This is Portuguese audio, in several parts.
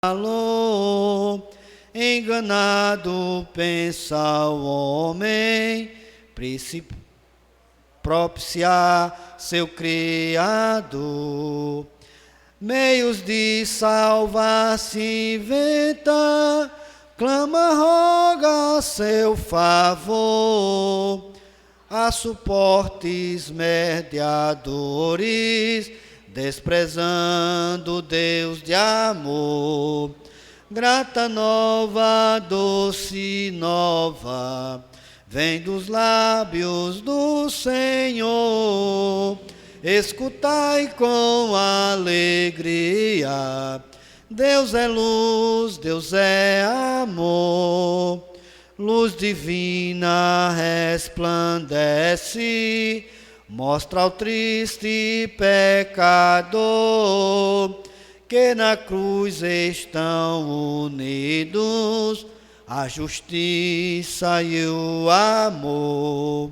Alô, enganado pensa o homem, propiciar seu Criador. Meios de salvar-se inventa, clama, roga seu favor. A suportes mediadores, desprezando Deus de amor. Grata nova, doce nova, vem dos lábios do Senhor. Escutai com alegria, Deus é luz, Deus é amor. Luz divina resplandece, mostra ao triste pecador que na cruz estão unidos a justiça e o amor.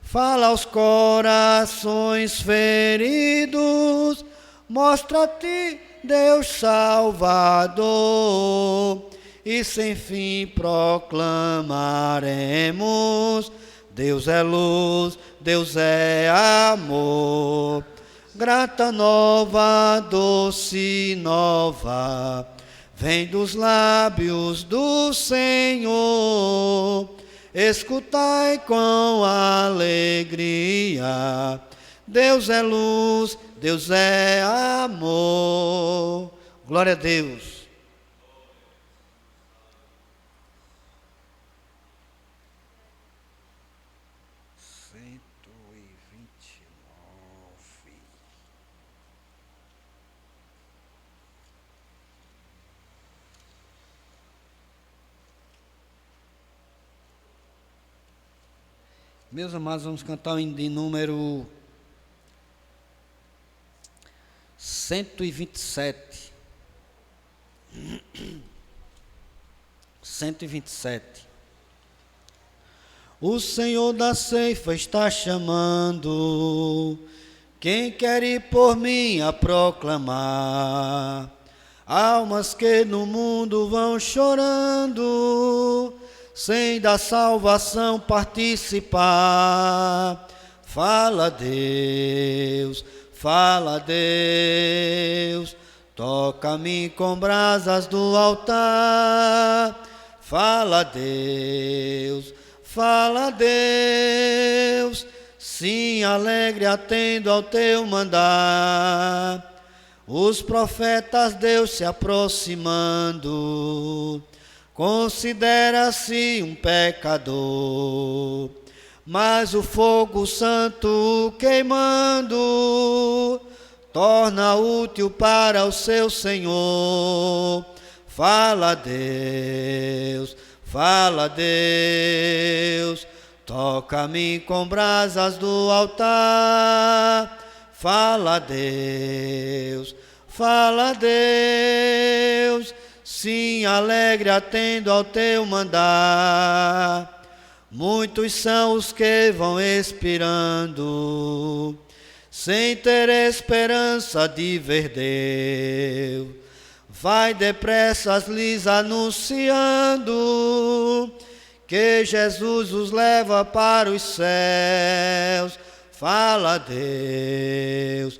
Fala aos corações feridos, mostra-te, Deus Salvador, e sem fim proclamaremos: Deus é luz, Deus é amor. Grata nova, doce nova, vem dos lábios do Senhor. Escutai com alegria, Deus é luz, Deus é amor. Glória a Deus. Meus amados, vamos cantar o hino de número 127. 127. O Senhor da ceifa está chamando, quem quer ir por mim a proclamar, almas que no mundo vão chorando, sem da salvação participar. Fala Deus, toca-me com brasas do altar. Fala Deus, sim, alegre atendo ao teu mandar. Os profetas Deus se aproximando, considera-se um pecador, mas o fogo santo queimando torna útil para o seu Senhor. Fala Deus, toca-me com brasas do altar. Fala Deus, sim, alegre atendo ao teu mandar. Muitos são os que vão expirando, sem ter esperança de ver Deus. Vai depressa lhes anunciando que Jesus os leva para os céus. Fala Deus,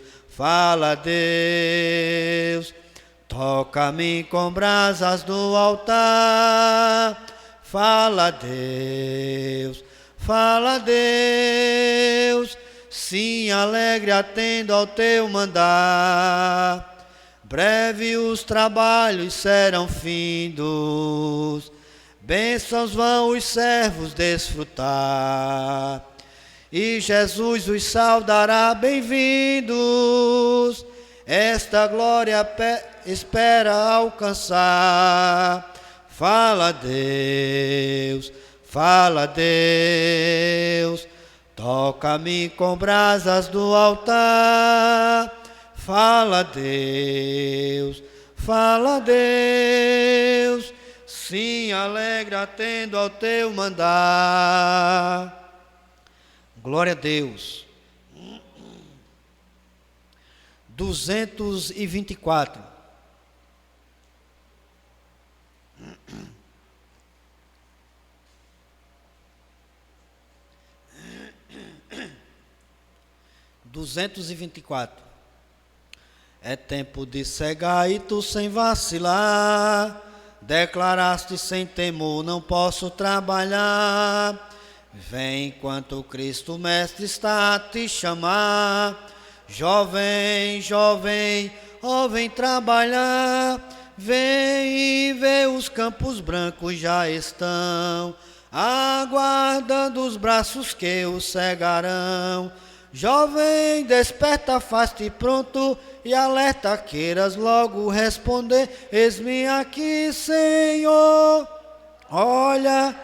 toca-me com brasas do altar. Fala Deus, sim, alegre atendo ao teu mandar. Breve os trabalhos serão findos, bênçãos vão os servos desfrutar, e Jesus os saudará bem-vindos. Esta glória espera alcançar. Fala Deus, toca-me com brasas do altar. Fala Deus, sim, alegre atendo ao teu mandar. Glória a Deus. 224. 224. É tempo de cegar e tu sem vacilar, declaraste sem temor, não posso trabalhar. Vem enquanto Cristo Mestre está a te chamar. Jovem, jovem, ó vem trabalhar. Vem e vê os campos brancos já estão, aguardando os braços que o cegarão. Jovem, desperta, faz-te pronto e alerta, queiras logo responder. Eis-me aqui, Senhor, olha,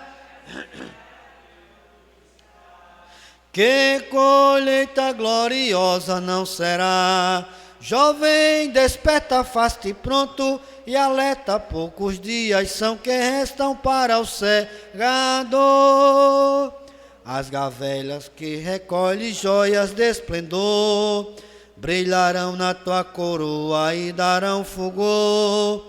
que colheita gloriosa não será. Jovem, desperta, faz-te pronto e alerta, poucos dias são que restam para o cegador. As gavelas que recolhe joias de esplendor brilharão na tua coroa e darão fulgor.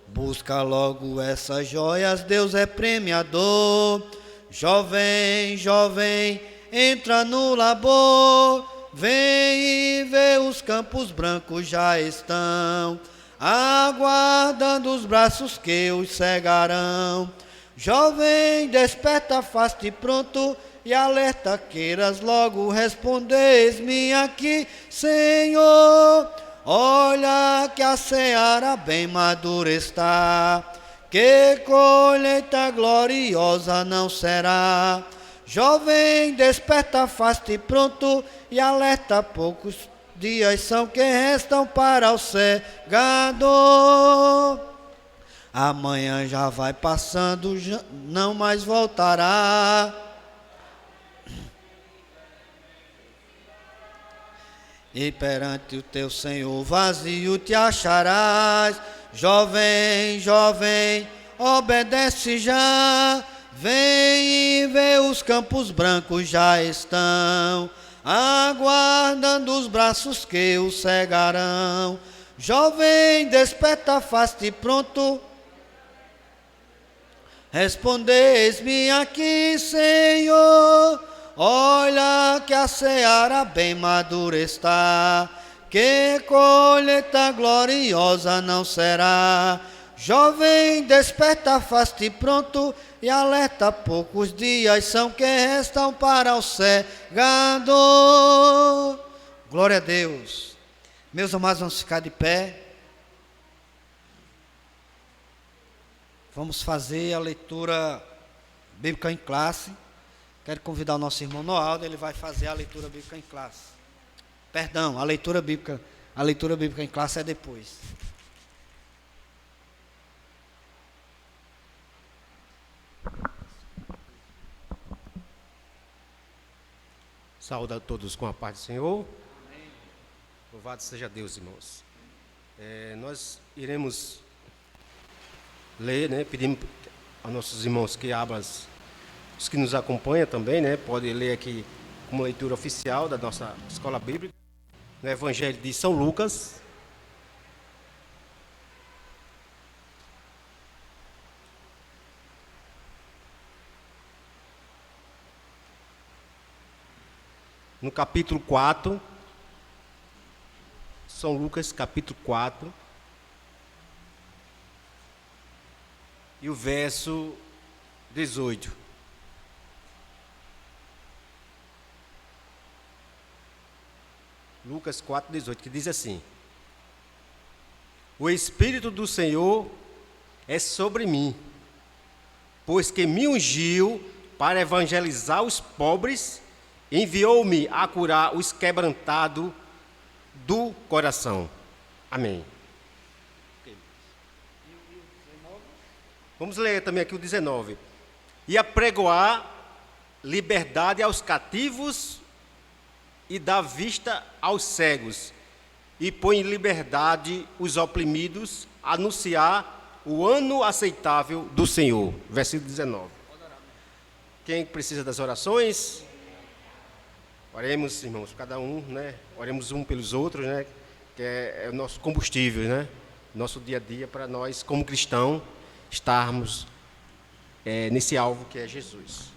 Busca logo essas joias, Deus é premiador. Jovem, jovem, entra no labor. Vem e vê os campos brancos já estão, aguardando os braços que os cegarão. Jovem, desperta, faz-te pronto e alerta, queiras logo responder. Eis-me aqui, Senhor, olha que a seara bem madura está, que colheita gloriosa não será. Jovem, desperta, faz-te pronto e alerta, poucos dias são que restam para o cegador. Amanhã já vai passando, não mais voltará. E perante o teu Senhor vazio te acharás. Jovem, jovem, obedece já. Vem e vê os campos brancos já estão, aguardando os braços que o cegarão. Jovem, desperta, faz-te pronto. Respondeis-me aqui, Senhor, olha que a seara bem madura está, que colheita gloriosa não será. Jovem, desperta, faz-te pronto e alerta, poucos dias são que restam para o cegador. Glória a Deus. Meus amados, vamos ficar de pé. Vamos fazer a leitura bíblica em classe. Quero convidar o nosso irmão Noaldo, ele vai fazer a leitura bíblica em classe. Perdão, a leitura bíblica em classe é depois. Saúde a todos com a paz do Senhor. Amém. Louvado seja Deus, irmãos. Nós iremos ler, pedimos aos nossos irmãos que abram, os que nos acompanham também, podem ler aqui como leitura oficial da nossa escola bíblica, no Evangelho de São Lucas. No capítulo 4, São Lucas, capítulo 4, e o verso 18. Lucas 4, 18, que diz assim: O Espírito do Senhor é sobre mim, pois que me ungiu para evangelizar os pobres, enviou-me a curar os quebrantados do coração. Amém. Vamos ler também aqui o 19. E apregoar liberdade aos cativos e dar vista aos cegos, e põe em liberdade os oprimidos, anunciar o ano aceitável do Senhor. Versículo 19. Quem precisa das orações? Oremos, irmãos, cada um, Oremos um pelos outros, Que é o nosso combustível, Nosso dia a dia para nós, como cristãos, estarmos nesse alvo que é Jesus.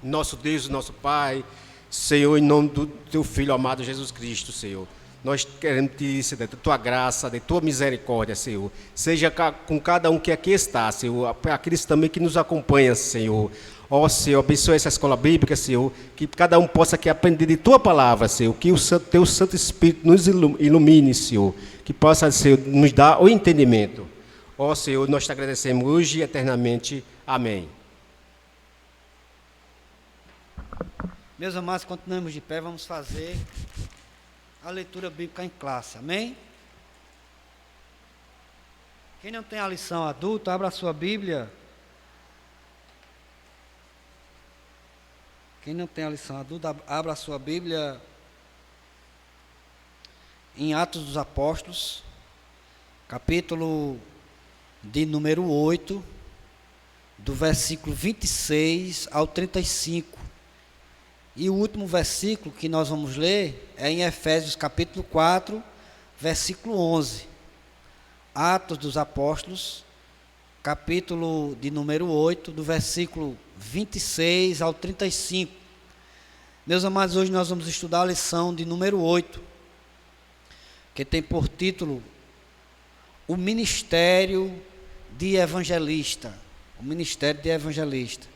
Nosso Deus, nosso Pai, Senhor, em nome do teu Filho amado Jesus Cristo, Senhor, nós queremos te ceder da tua graça, da tua misericórdia, Senhor. Seja com cada um que aqui está, Senhor, aqueles também que nos acompanham, Senhor. Ó Senhor, abençoe essa escola bíblica, Senhor, que cada um possa aqui aprender de tua palavra, Senhor, que o teu Santo Espírito nos ilumine, Senhor, que possa, Senhor, nos dar o entendimento. Ó Senhor, nós te agradecemos hoje e eternamente. Amém. Meus amados, continuamos de pé, vamos fazer a leitura bíblica em classe, amém? Quem não tem a lição adulta, abra a sua Bíblia. Quem não tem a lição adulta, abra a sua Bíblia em Atos dos Apóstolos, capítulo de número 8, do versículo 26 ao 35. E o último versículo que nós vamos ler é em Efésios capítulo 4, versículo 11. Atos dos Apóstolos, capítulo de número 8, do versículo 26 ao 35. Meus amados, hoje nós vamos estudar a lição de número 8, que tem por título o Ministério de Evangelista. O Ministério de Evangelista.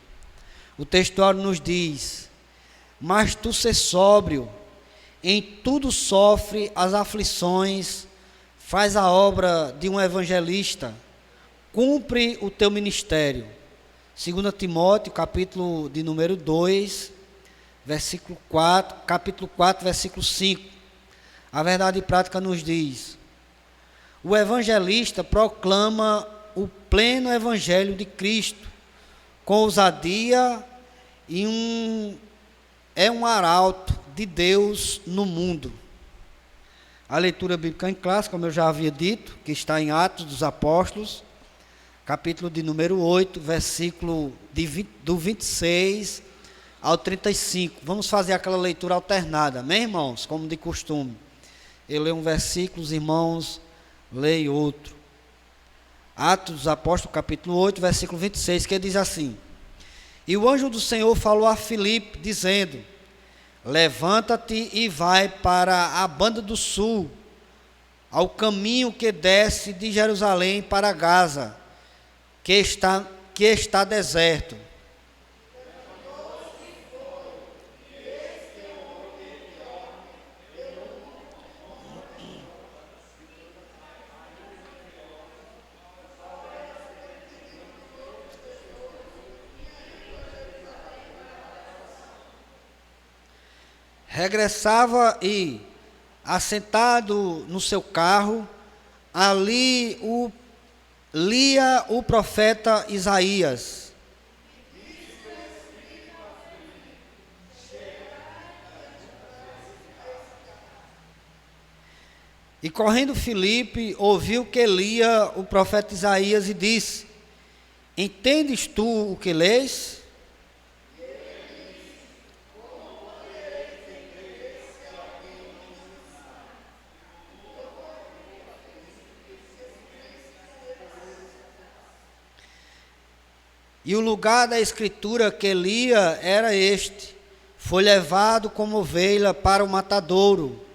O textuário nos diz: mas tu ser sóbrio, em tudo sofre as aflições, faz a obra de um evangelista, cumpre o teu ministério. 2 Timóteo, capítulo de número 2, versículo 4, capítulo 4, versículo 5. A verdade prática nos diz: o evangelista proclama o pleno evangelho de Cristo, com ousadia e é um arauto de Deus no mundo. A leitura bíblica em classe, como eu já havia dito, que está em Atos dos Apóstolos, capítulo de número 8, versículo do 26 ao 35. Vamos fazer aquela leitura alternada, amém, irmãos? Como de costume. Eu leio um versículo, os irmãos leem outro. Atos dos Apóstolos, capítulo 8, versículo 26, que diz assim: e o anjo do Senhor falou a Filipe, dizendo: levanta-te e vai para a banda do sul, ao caminho que desce de Jerusalém para Gaza, que está deserto. Regressava e, assentado no seu carro, ali lia o profeta Isaías. E correndo Filipe, ouviu que lia o profeta Isaías e disse: entendes tu o que lês? E o lugar da escritura que lia era este: foi levado como ovelha para o matadouro,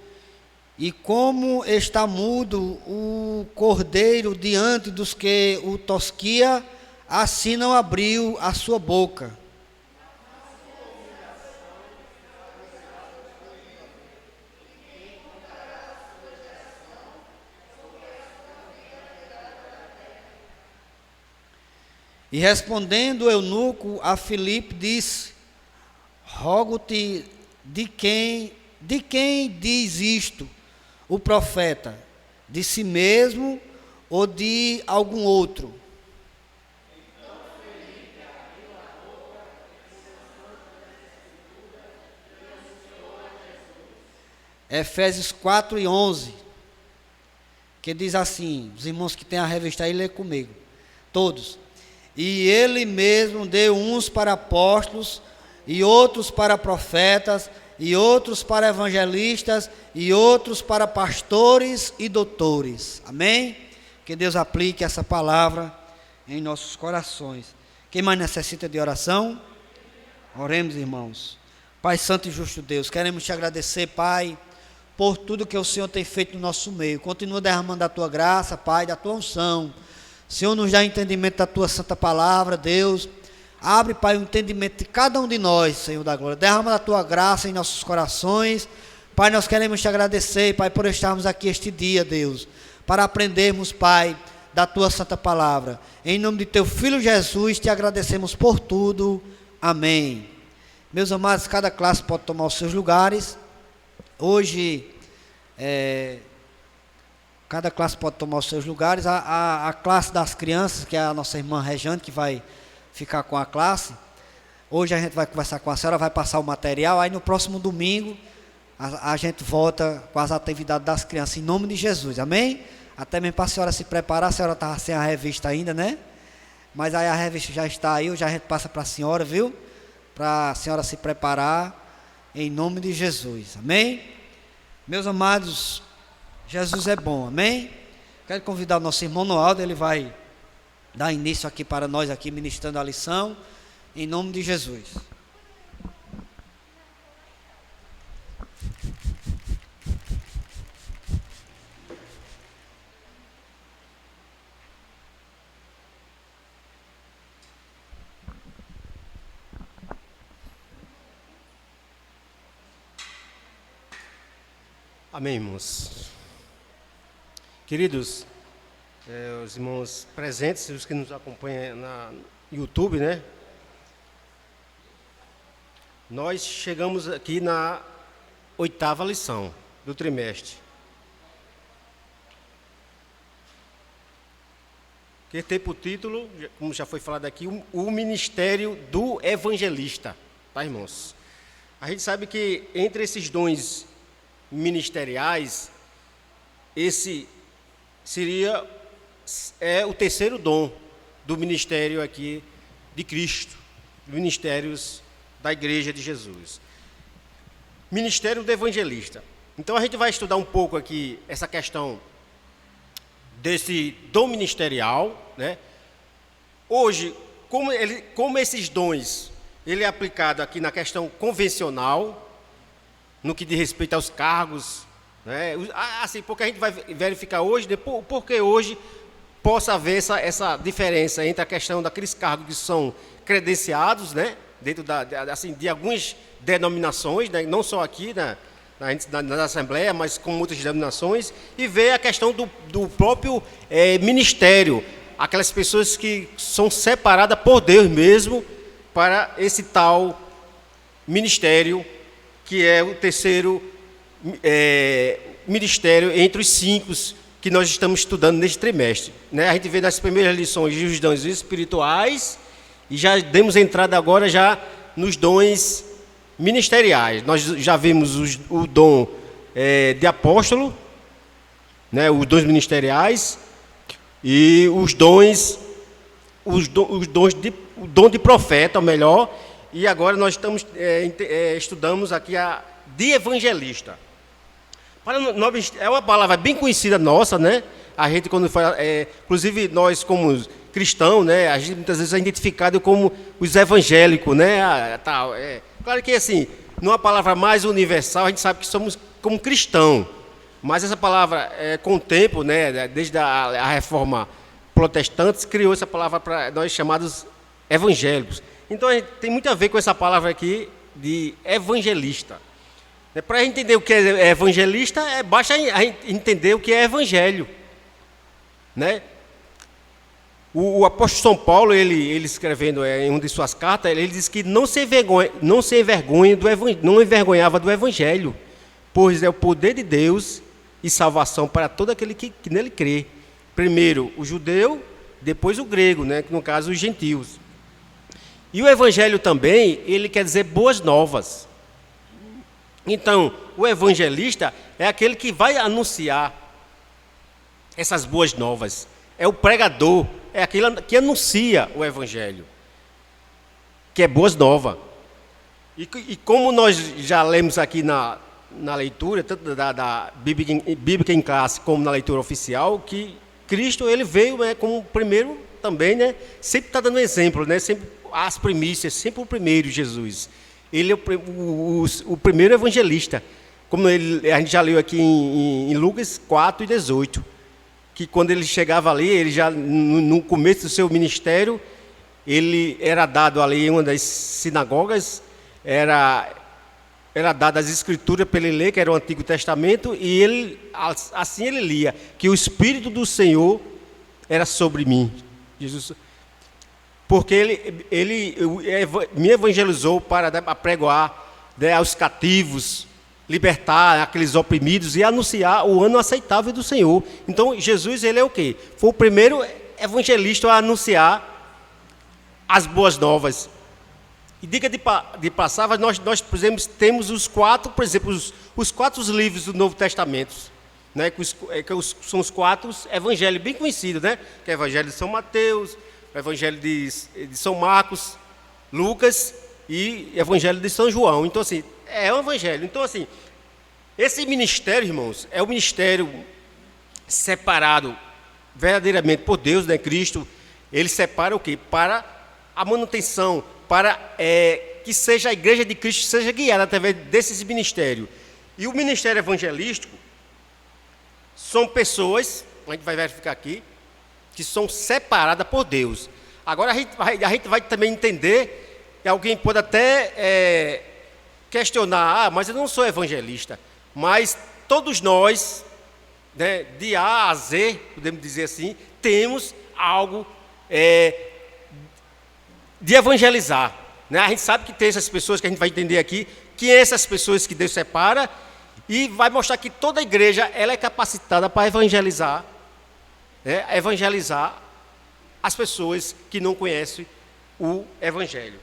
e como está mudo o cordeiro diante dos que o tosquia, assim não abriu a sua boca. E respondendo o eunuco a Filipe, disse: rogo-te, de quem diz isto o profeta? De si mesmo ou de algum outro? Efésios 4 e 11, que diz assim, os irmãos que têm a revista aí, lê comigo, todos. E ele mesmo deu uns para apóstolos, e outros para profetas, e outros para evangelistas, e outros para pastores e doutores. Amém? Que Deus aplique essa palavra em nossos corações. Quem mais necessita de oração? Oremos, irmãos. Pai Santo e Justo Deus, queremos te agradecer, Pai, por tudo que o Senhor tem feito no nosso meio. Continua derramando a tua graça, Pai, da tua unção. Senhor, nos dá entendimento da tua santa palavra, Deus. Abre, Pai, o entendimento de cada um de nós, Senhor da glória. Derrama a tua graça em nossos corações. Pai, nós queremos te agradecer, Pai, por estarmos aqui este dia, Deus, para aprendermos, Pai, da tua santa palavra. Em nome de teu Filho Jesus, te agradecemos por tudo. Amém. Meus amados, cada classe pode tomar os seus lugares. Hoje, cada classe pode tomar os seus lugares. A classe das crianças, que é a nossa irmã Rejane, que vai ficar com a classe. Hoje a gente vai conversar com a senhora, vai passar o material. Aí no próximo domingo, a gente volta com as atividades das crianças, em nome de Jesus, amém? Até mesmo para a senhora se preparar, a senhora estava sem a revista ainda, né? Mas aí a revista já está aí, hoje a gente passa para a senhora, viu? Para a senhora se preparar, em nome de Jesus, amém? Meus amados, Jesus é bom, amém? Quero convidar o nosso irmão Noaldo, ele vai dar início aqui para nós, aqui ministrando a lição, em nome de Jesus. Amém, irmãos. Queridos, os irmãos presentes, os que nos acompanham na YouTube, né? Nós chegamos aqui na 8ª lição do trimestre. Que tem por título, como já foi falado aqui, o ministério do evangelista, tá, irmãos? A gente sabe que entre esses dons ministeriais, esse seria o terceiro dom do ministério aqui de Cristo, ministérios da Igreja de Jesus. Ministério do evangelista. Então a gente vai estudar um pouco aqui essa questão desse dom ministerial, né? Hoje, como esses dons, ele é aplicado aqui na questão convencional, no que diz respeito aos cargos, né? Assim, porque a gente vai verificar hoje, depois, porque hoje possa haver essa diferença entre a questão daqueles cargos que são credenciados, né? Dentro assim, de algumas denominações, né? Não só aqui na Assembleia, mas com muitas denominações, e ver a questão do próprio ministério, aquelas pessoas que são separadas por Deus mesmo para esse tal ministério, que é o terceiro ministério entre os 5 que nós estamos estudando neste trimestre, né? A gente vê nas primeiras lições os dons espirituais e já demos entrada agora já nos dons ministeriais. Nós já vimos o dom de apóstolo, né? Os dons ministeriais e o dom de profeta, ou melhor. E agora nós estudamos aqui a de evangelista. É uma palavra bem conhecida nossa, né? A gente quando fala, inclusive nós como cristãos, né? A gente muitas vezes é identificado como os evangélicos, né? Claro que assim, numa palavra mais universal, a gente sabe que somos como cristãos. Mas essa palavra, com o tempo, né? Desde a reforma protestante, criou essa palavra para nós chamados evangélicos. Então, tem muito a ver com essa palavra aqui de evangelista. Para a gente entender o que é evangelista, basta a gente entender o que é evangelho, né? O apóstolo São Paulo, ele escrevendo em uma de suas cartas, ele diz que não se envergonhava do evangelho, pois é o poder de Deus e salvação para todo aquele que nele crê. Primeiro o judeu, depois o grego, né? No caso os gentios. E o evangelho também, ele quer dizer boas novas. Então, o evangelista é aquele que vai anunciar essas boas novas. É o pregador, é aquele que anuncia o evangelho, que é boas novas. E como nós já lemos aqui na leitura, tanto da Bíblia em classe como na leitura oficial, que Cristo ele veio como primeiro também, né? Sempre está dando exemplo, né? Sempre as primícias, sempre o primeiro Jesus. Ele é o primeiro evangelista. Como a gente já leu aqui em Lucas 4:18, que quando ele chegava ali, ele já no começo do seu ministério, ele era dado ali em uma das sinagogas, era dado as escrituras para ele ler, que era o Antigo Testamento, e ele, assim ele lia, que o Espírito do Senhor era sobre mim. Jesus, porque ele me evangelizou para pregoar, né, aos cativos, libertar aqueles oprimidos e anunciar o ano aceitável do Senhor. Então, Jesus, ele é o quê? Foi o primeiro evangelista a anunciar as boas novas. E diga de passagem, nós por exemplo, temos os 4 livros do Novo Testamento, né, são os 4 evangelhos bem conhecidos, né? Que é o Evangelho de São Mateus, o Evangelho de São Marcos, Lucas e o Evangelho de São João. Então, assim, é um evangelho. Então, assim, esse ministério, irmãos, é um ministério separado verdadeiramente por Deus, né? Cristo, ele separa o quê? Para a manutenção, para que seja a igreja de Cristo seja guiada através desses ministérios. E o ministério evangelístico são pessoas, a gente vai verificar aqui, que são separadas por Deus. Agora a gente vai também entender, e alguém pode até questionar, mas eu não sou evangelista. Mas todos nós, né, de A a Z, podemos dizer assim, temos algo de evangelizar, né? A gente sabe que tem essas pessoas que a gente vai entender aqui, que essas pessoas que Deus separa, e vai mostrar que toda a igreja ela é capacitada para evangelizar, né? Evangelizar as pessoas que não conhecem o Evangelho.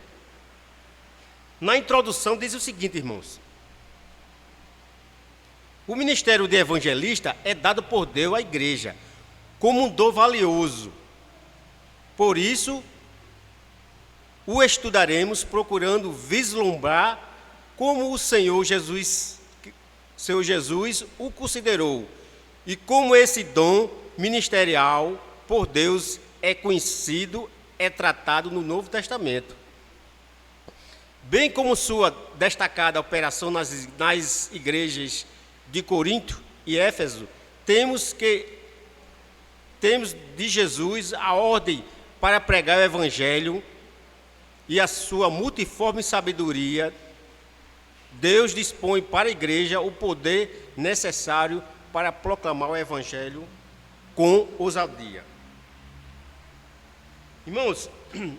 Na introdução diz o seguinte, irmãos: o ministério de evangelista é dado por Deus à igreja como um dom valioso. Por isso, o estudaremos procurando vislumbrar como o Senhor Jesus o considerou e como esse dom ministerial por Deus é conhecido, é tratado no Novo Testamento. Bem como sua destacada operação nas igrejas de Corinto e Éfeso, temos de Jesus a ordem para pregar o Evangelho e a sua multiforme sabedoria. Deus dispõe para a igreja o poder necessário para proclamar o Evangelho com ousadia. Irmãos,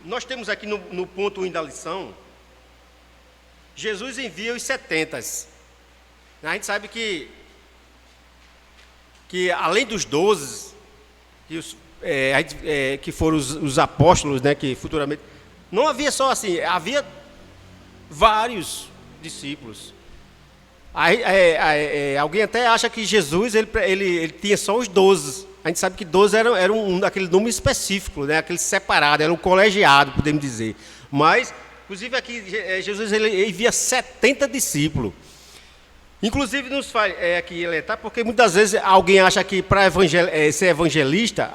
nós temos aqui no ponto 1 da lição, Jesus envia os 70. A gente sabe que além dos 12, que foram os apóstolos, né, que futuramente... Não havia só assim, havia vários discípulos. Alguém até acha que Jesus ele tinha só os 12. A gente sabe que 12 era aquele número específico, né, aquele separado, era um colegiado, podemos dizer. Mas, inclusive aqui, Jesus ele envia 70 discípulos. Inclusive nos faz aqui tá? Porque muitas vezes alguém acha que para ser evangelista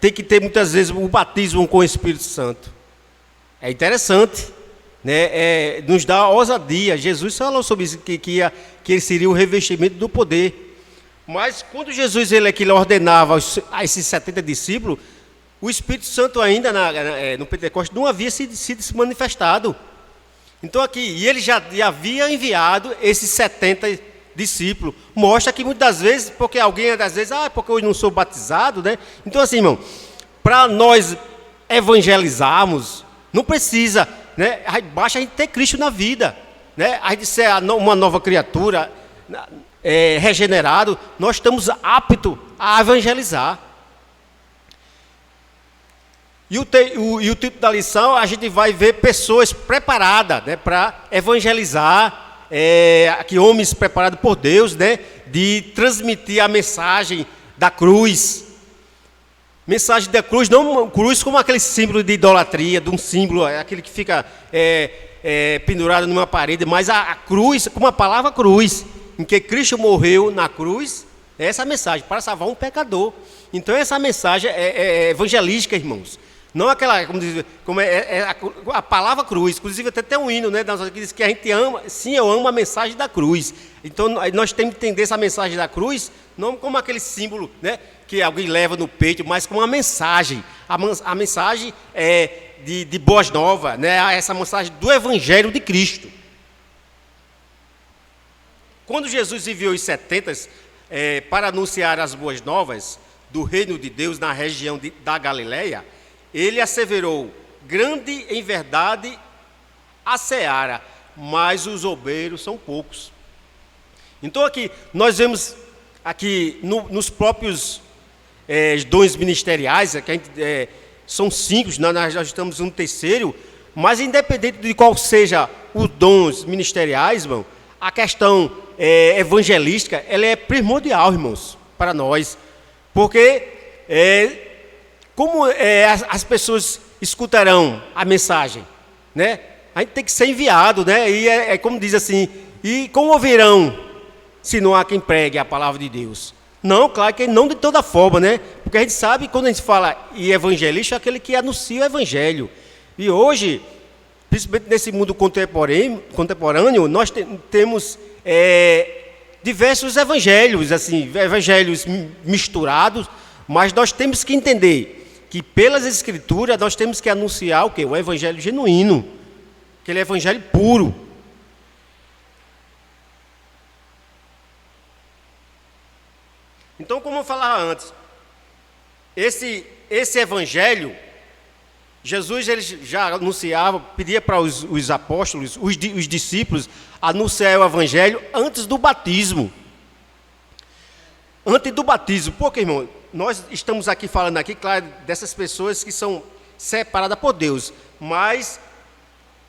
tem que ter muitas vezes o batismo com o Espírito Santo. É interessante, né? Nos dá ousadia. Jesus falou sobre isso, que ele seria o revestimento do poder. Mas quando Jesus ele ordenava a esses 70 discípulos, o Espírito Santo ainda no Pentecostes não havia sido manifestado. Então aqui, e ele já havia enviado esses 70 discípulos. Mostra que muitas vezes, porque alguém às vezes, porque eu não sou batizado, né? Então assim, irmão, para nós evangelizarmos, não precisa, né? Basta a gente ter Cristo na vida, né? A gente ser uma nova criatura, regenerado, nós estamos aptos a evangelizar. E o título da lição, a gente vai ver pessoas preparadas, né, para evangelizar, aqui homens preparados por Deus, né, de transmitir a mensagem da cruz. Mensagem da cruz, não cruz como aquele símbolo de idolatria, de um símbolo, aquele que fica pendurado numa parede, mas a cruz, como a palavra cruz, em que Cristo morreu na cruz, é essa mensagem, para salvar um pecador. Então essa mensagem é evangelística, irmãos. Não aquela, como a palavra cruz. Inclusive até tem um hino, né, que diz que a gente ama, sim, eu amo a mensagem da cruz. Então nós temos que entender essa mensagem da cruz não como aquele símbolo, né, que alguém leva no peito, mas como uma mensagem. A mensagem é de boas novas, né, essa mensagem do Evangelho de Cristo. Quando Jesus enviou os 70 para anunciar as boas novas do reino de Deus na região da Galileia, ele asseverou: grande em verdade a seara, mas os obreiros são poucos. Então aqui, nós vemos aqui nos próprios dons ministeriais, que a gente, são 5, nós já estamos no terceiro, mas independente de qual seja os dons ministeriais, irmão, a questão evangelística, ela é primordial, irmãos, para nós, porque como as pessoas escutarão a mensagem, né? A gente tem que ser enviado, né? E como diz assim, e como ouvirão, se não há quem pregue a palavra de Deus? Não, claro que não de toda forma, né? Porque a gente sabe, quando a gente fala em evangelista, é aquele que anuncia o evangelho. E hoje, principalmente nesse mundo contemporâneo, nós temos diversos evangelhos, assim, evangelhos misturados, mas nós temos que entender que pelas Escrituras nós temos que anunciar o quê? O evangelho genuíno, aquele evangelho puro. Então, como eu falava antes, esse evangelho, Jesus ele já anunciava, pedia para os apóstolos, os discípulos, anunciar o evangelho antes do batismo. Antes do batismo. Por quê, irmão? Nós estamos aqui falando aqui, claro, dessas pessoas que são separadas por Deus, mas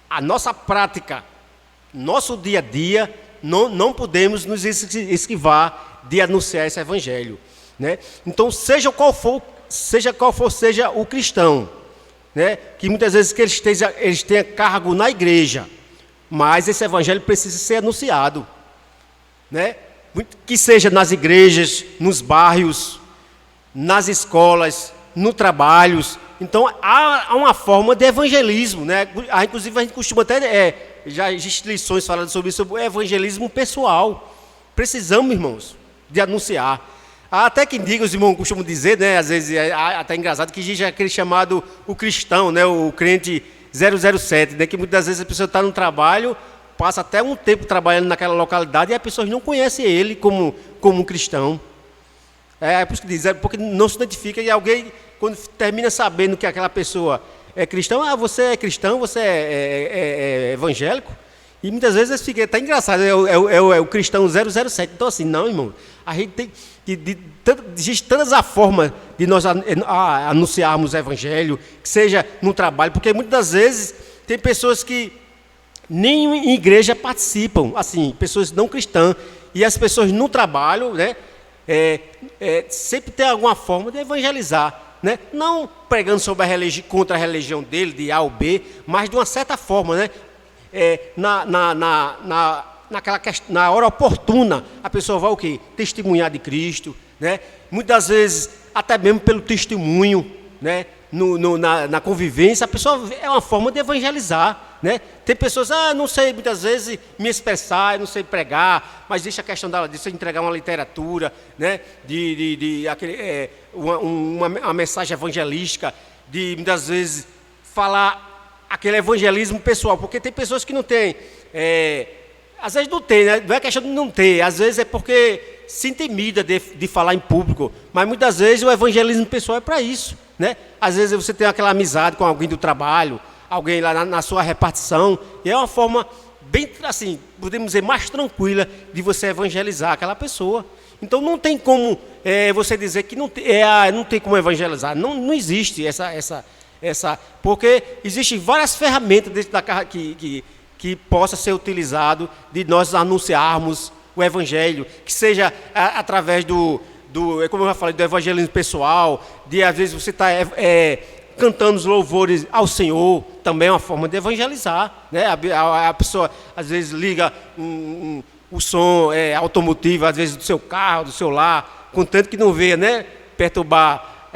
a nossa prática, nosso dia a dia, não podemos nos esquivar de anunciar esse evangelho, né? Então, seja qual for seja o cristão, né? Que muitas vezes que eles tenham cargo na igreja, mas esse evangelho precisa ser anunciado, né? Que seja nas igrejas, nos bairros, nas escolas, no trabalhos. Então há uma forma de evangelismo, né? Inclusive a gente costuma até já existem lições falando sobre isso, sobre o evangelismo pessoal. Precisamos, irmãos, de anunciar. Há até quem diga, os irmãos costumam dizer, né? Às vezes é até engraçado que existe aquele chamado o cristão, né? O crente 007, né? Que muitas vezes a pessoa está no trabalho, passa até um tempo trabalhando naquela localidade e as pessoas não conhecem ele como um cristão. É por isso que diz, porque não se identifica, e alguém, quando termina sabendo que aquela pessoa é cristão, você é cristão, você é evangélico, e muitas vezes fica até engraçado, é o cristão 007. Então assim, não, irmão, a gente tem existe tantas a forma de nós anunciarmos o evangelho, que seja no trabalho, porque muitas das vezes tem pessoas que nem em igreja participam, assim, pessoas não cristãs, e as pessoas no trabalho, né, sempre tem alguma forma de evangelizar, né? Não pregando sobre contra a religião dele, de A ou B, mas de uma certa forma, né? Na hora oportuna, a pessoa vai o quê? Testemunhar de Cristo, né? Muitas vezes, até mesmo pelo testemunho, né? Na convivência, a pessoa é uma forma de evangelizar, né? Tem pessoas, não sei muitas vezes me expressar, não sei pregar, mas deixa a questão de você entregar uma literatura, né? Uma mensagem evangelística, de muitas vezes falar aquele evangelismo pessoal, porque tem pessoas que não têm, às vezes não tem, né? Não é questão de não ter, às vezes é porque se intimida de falar em público, mas muitas vezes o evangelismo pessoal é para isso, né? Às vezes você tem aquela amizade com alguém do trabalho, alguém lá na sua repartição, e é uma forma bem, assim, podemos dizer, mais tranquila de você evangelizar aquela pessoa. Então não tem como você dizer que não tem como evangelizar, não existe essa, porque existem várias ferramentas dentro da casa que possa ser utilizado de nós anunciarmos o evangelho, que seja através como eu já falei, do evangelismo pessoal, de às vezes você está cantando os louvores ao Senhor, também é uma forma de evangelizar, né? A pessoa às vezes liga o som automotivo, às vezes do seu carro, do seu lar, contanto que não venha, né, perturbar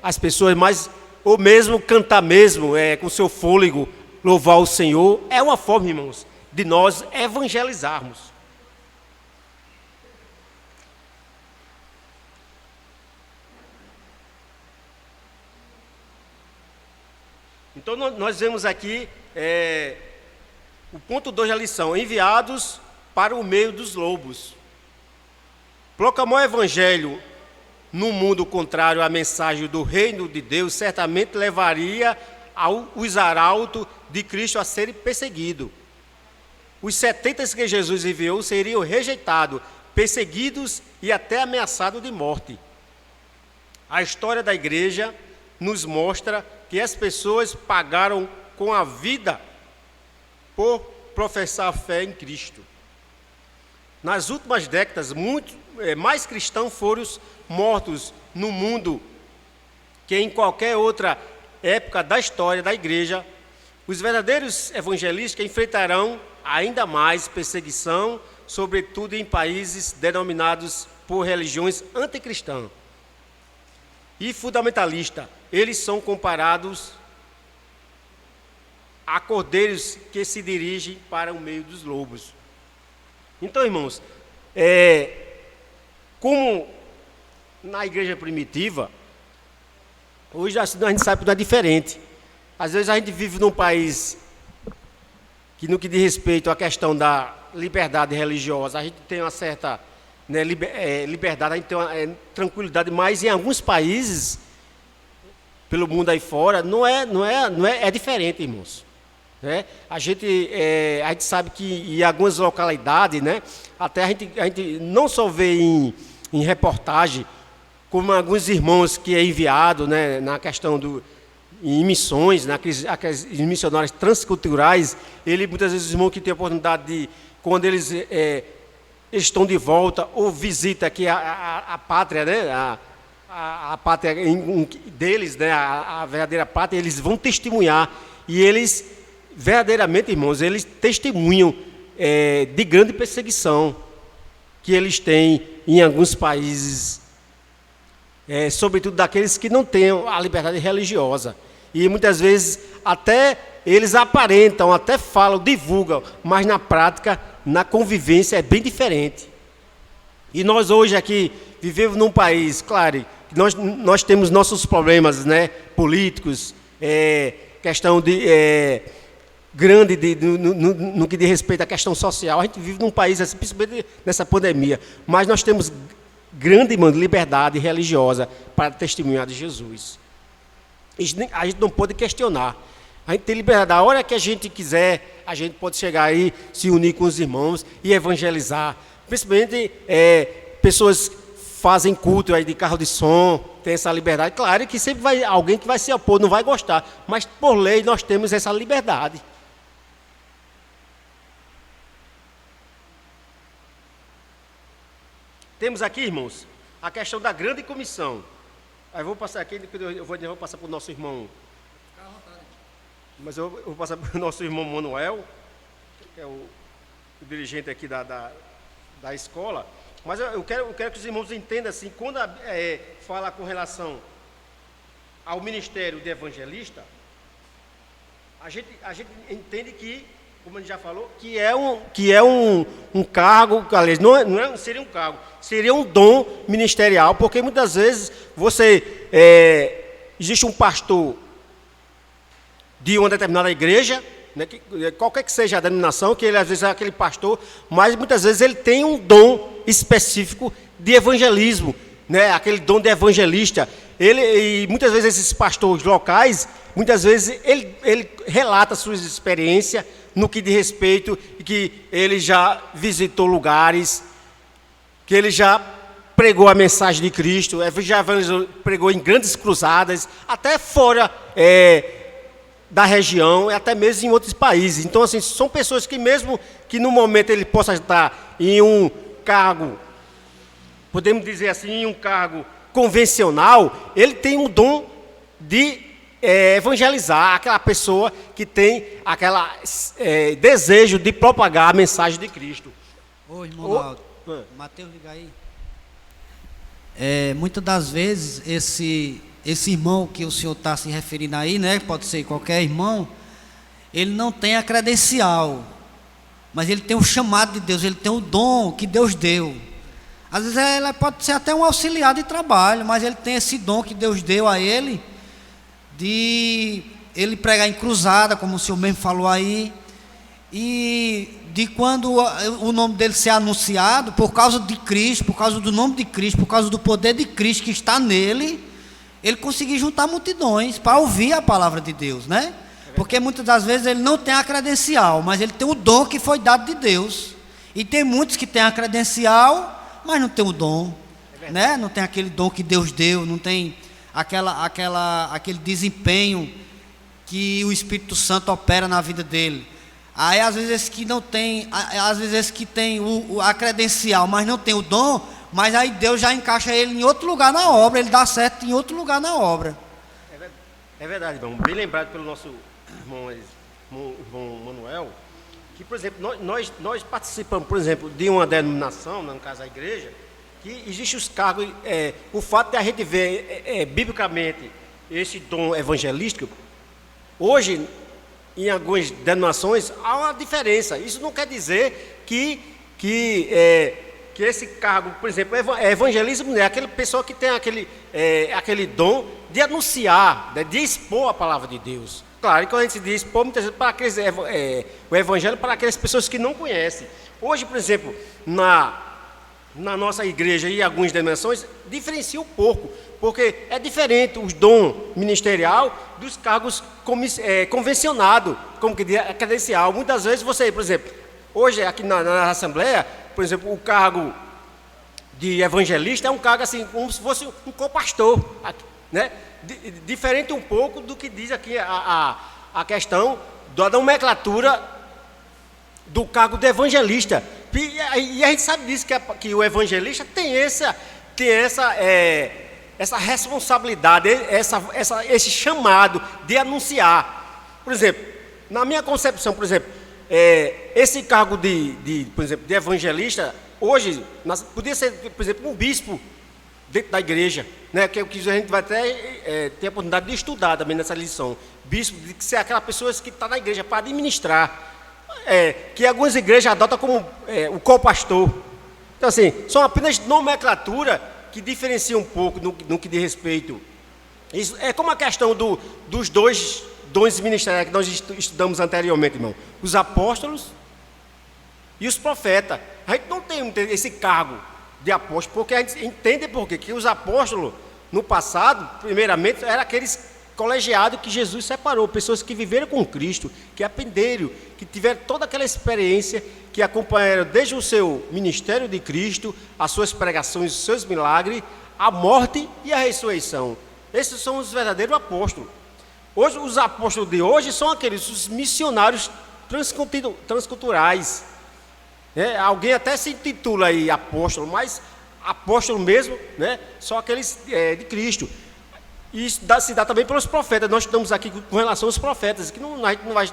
as pessoas, mas ou mesmo cantar mesmo, com seu fôlego, louvar o Senhor, é uma forma, irmãos, de nós evangelizarmos. Então, nós vemos aqui o ponto 2 da lição: enviados para o meio dos lobos. Proclamar o evangelho no mundo contrário à mensagem do reino de Deus certamente levaria os arautos de Cristo a serem perseguidos. Os 70 que Jesus enviou seriam rejeitados, perseguidos e até ameaçados de morte. A história da igreja nos mostra que as pessoas pagaram com a vida por professar a fé em Cristo. Nas últimas décadas, mais cristãos foram mortos no mundo que em qualquer outra época da história da igreja. Os verdadeiros evangelistas enfrentarão ainda mais perseguição, sobretudo em países denominados por religiões anticristãs e fundamentalistas. Eles são comparados a cordeiros que se dirigem para o meio dos lobos. Então, irmãos, como na igreja primitiva, hoje a gente sabe que não é diferente. Às vezes a gente vive num país que, no que diz respeito à questão da liberdade religiosa, a gente tem uma certa liberdade, a gente tem uma tranquilidade, mas em alguns países, pelo mundo aí fora, é diferente, irmãos. A gente sabe que em algumas localidades, até a gente não só vê em reportagem, como alguns irmãos que é enviado, na questão em missões, aqueles missionários transculturais, muitas vezes os irmãos que têm a oportunidade de, quando eles estão de volta ou visita aqui a pátria, a pátria deles, a verdadeira pátria, eles vão testemunhar, e eles verdadeiramente, irmãos, eles testemunham de grande perseguição que eles têm em alguns países, sobretudo daqueles que não têm a liberdade religiosa. E muitas vezes até eles aparentam, até falam, divulgam, mas na prática, na convivência é bem diferente. E nós hoje aqui vivemos num país, claro, nós temos nossos problemas, políticos, questão de grande no que diz respeito à questão social. A gente vive num país, principalmente nessa pandemia, mas nós temos grande liberdade religiosa para testemunhar de Jesus. A gente não pode questionar. A gente tem liberdade. A hora que a gente quiser, a gente pode chegar aí, se unir com os irmãos e evangelizar. Principalmente pessoas fazem culto aí de carro de som, tem essa liberdade. Claro que sempre vai alguém que vai se opor, não vai gostar, mas por lei nós temos essa liberdade. Temos aqui, irmãos, a questão da grande comissão. Aí eu vou passar aqui, eu vou passar para o nosso irmão. Fica à vontade. Mas eu vou passar para o nosso irmão Manuel, que é o dirigente aqui da escola. Mas eu quero que os irmãos entendam assim, quando fala com relação ao ministério de evangelista, a gente entende que, como a gente já falou, que é um cargo, aliás, seria um cargo, seria um dom ministerial, porque muitas vezes existe um pastor de uma determinada igreja, qualquer que seja a denominação, que ele às vezes é aquele pastor, mas muitas vezes ele tem um dom específico de evangelismo, aquele dom de evangelista. E muitas vezes esses pastores locais, muitas vezes ele relata suas experiências no que diz respeito que ele já visitou lugares, que ele já pregou a mensagem de Cristo, já pregou em grandes cruzadas, até fora da região e até mesmo em outros países. Então, assim, são pessoas que mesmo que no momento ele possa estar em um cargo, podemos dizer assim, em um cargo convencional, ele tem um dom de evangelizar aquela pessoa que tem aquele desejo de propagar a mensagem de Cristo. Ô, irmão Aldo, Mateus, liga aí. Muitas das vezes esse irmão que o senhor está se referindo aí, né? Pode ser qualquer irmão, ele não tem a credencial, mas ele tem o chamado de Deus, ele tem o dom que Deus deu. Às vezes ele pode ser até um auxiliar de trabalho, mas ele tem esse dom que Deus deu a ele, de ele pregar em cruzada, como o senhor mesmo falou aí, e de quando o nome dele ser anunciado, por causa de Cristo, por causa do nome de Cristo, por causa do poder de Cristo que está nele, ele conseguir juntar multidões para ouvir a palavra de Deus, né? Porque muitas das vezes ele não tem a credencial, mas ele tem o dom que foi dado de Deus. E tem muitos que têm a credencial, mas não tem o dom, né? Não tem aquele dom que Deus deu, não tem aquele desempenho que o Espírito Santo opera na vida dele. Aí às vezes esse que não tem, às vezes esse que tem a credencial, mas não tem o dom, mas aí Deus já encaixa ele em outro lugar na obra, ele dá certo em outro lugar na obra. É verdade, irmão. Bem lembrado pelo nosso irmão Manuel, que, por exemplo, nós participamos, por exemplo, de uma denominação, no caso a igreja, que existe os cargos, o fato de a gente ver biblicamente esse dom evangelístico, hoje, em algumas denominações, há uma diferença. Isso não quer dizer que esse cargo, por exemplo, evangelismo é aquela pessoa que tem aquele dom de anunciar, de expor a palavra de Deus. Claro, e quando a gente diz expor, muitas vezes para aqueles, o evangelho para aquelas pessoas que não conhecem. Hoje, por exemplo, na nossa igreja e algumas denominações, diferencia um pouco, porque é diferente os dons ministerial dos cargos convencionados, como que diz, credencial. Muitas vezes você, por exemplo, hoje aqui na Assembleia, por exemplo, o cargo de evangelista é um cargo assim, como se fosse um co-pastor, né? Diferente um pouco do que diz aqui a questão da nomenclatura do cargo de evangelista. E a gente sabe disso, que o evangelista tem essa responsabilidade, esse chamado de anunciar. Por exemplo, na minha concepção, por exemplo, esse cargo por exemplo, de evangelista, hoje, podia ser, por exemplo, um bispo dentro da igreja, né? Que a gente vai até ter a oportunidade de estudar também nessa lição. Bispo, de ser aquela pessoa que está na igreja para administrar, que algumas igrejas adotam como o co-pastor. Então, assim, são apenas nomenclatura que diferencia um pouco no que diz respeito. Isso é como a questão dos dois dons ministeriais que nós estudamos anteriormente, irmão. Os apóstolos e os profetas. A gente não tem esse cargo de apóstolo, porque a gente entende por quê? Que os apóstolos, no passado, primeiramente, eram aqueles colegiados que Jesus separou, pessoas que viveram com Cristo, que aprenderam, que tiveram toda aquela experiência, que acompanharam desde o seu ministério de Cristo, as suas pregações, os seus milagres, a morte e a ressurreição. Esses são os verdadeiros apóstolos. Hoje, os apóstolos de hoje são os missionários transculturais. Alguém até se intitula aí apóstolo, mas apóstolo mesmo, né, são aqueles de Cristo. E isso se dá também pelos profetas. Nós estamos aqui com relação aos profetas, que a gente não vai.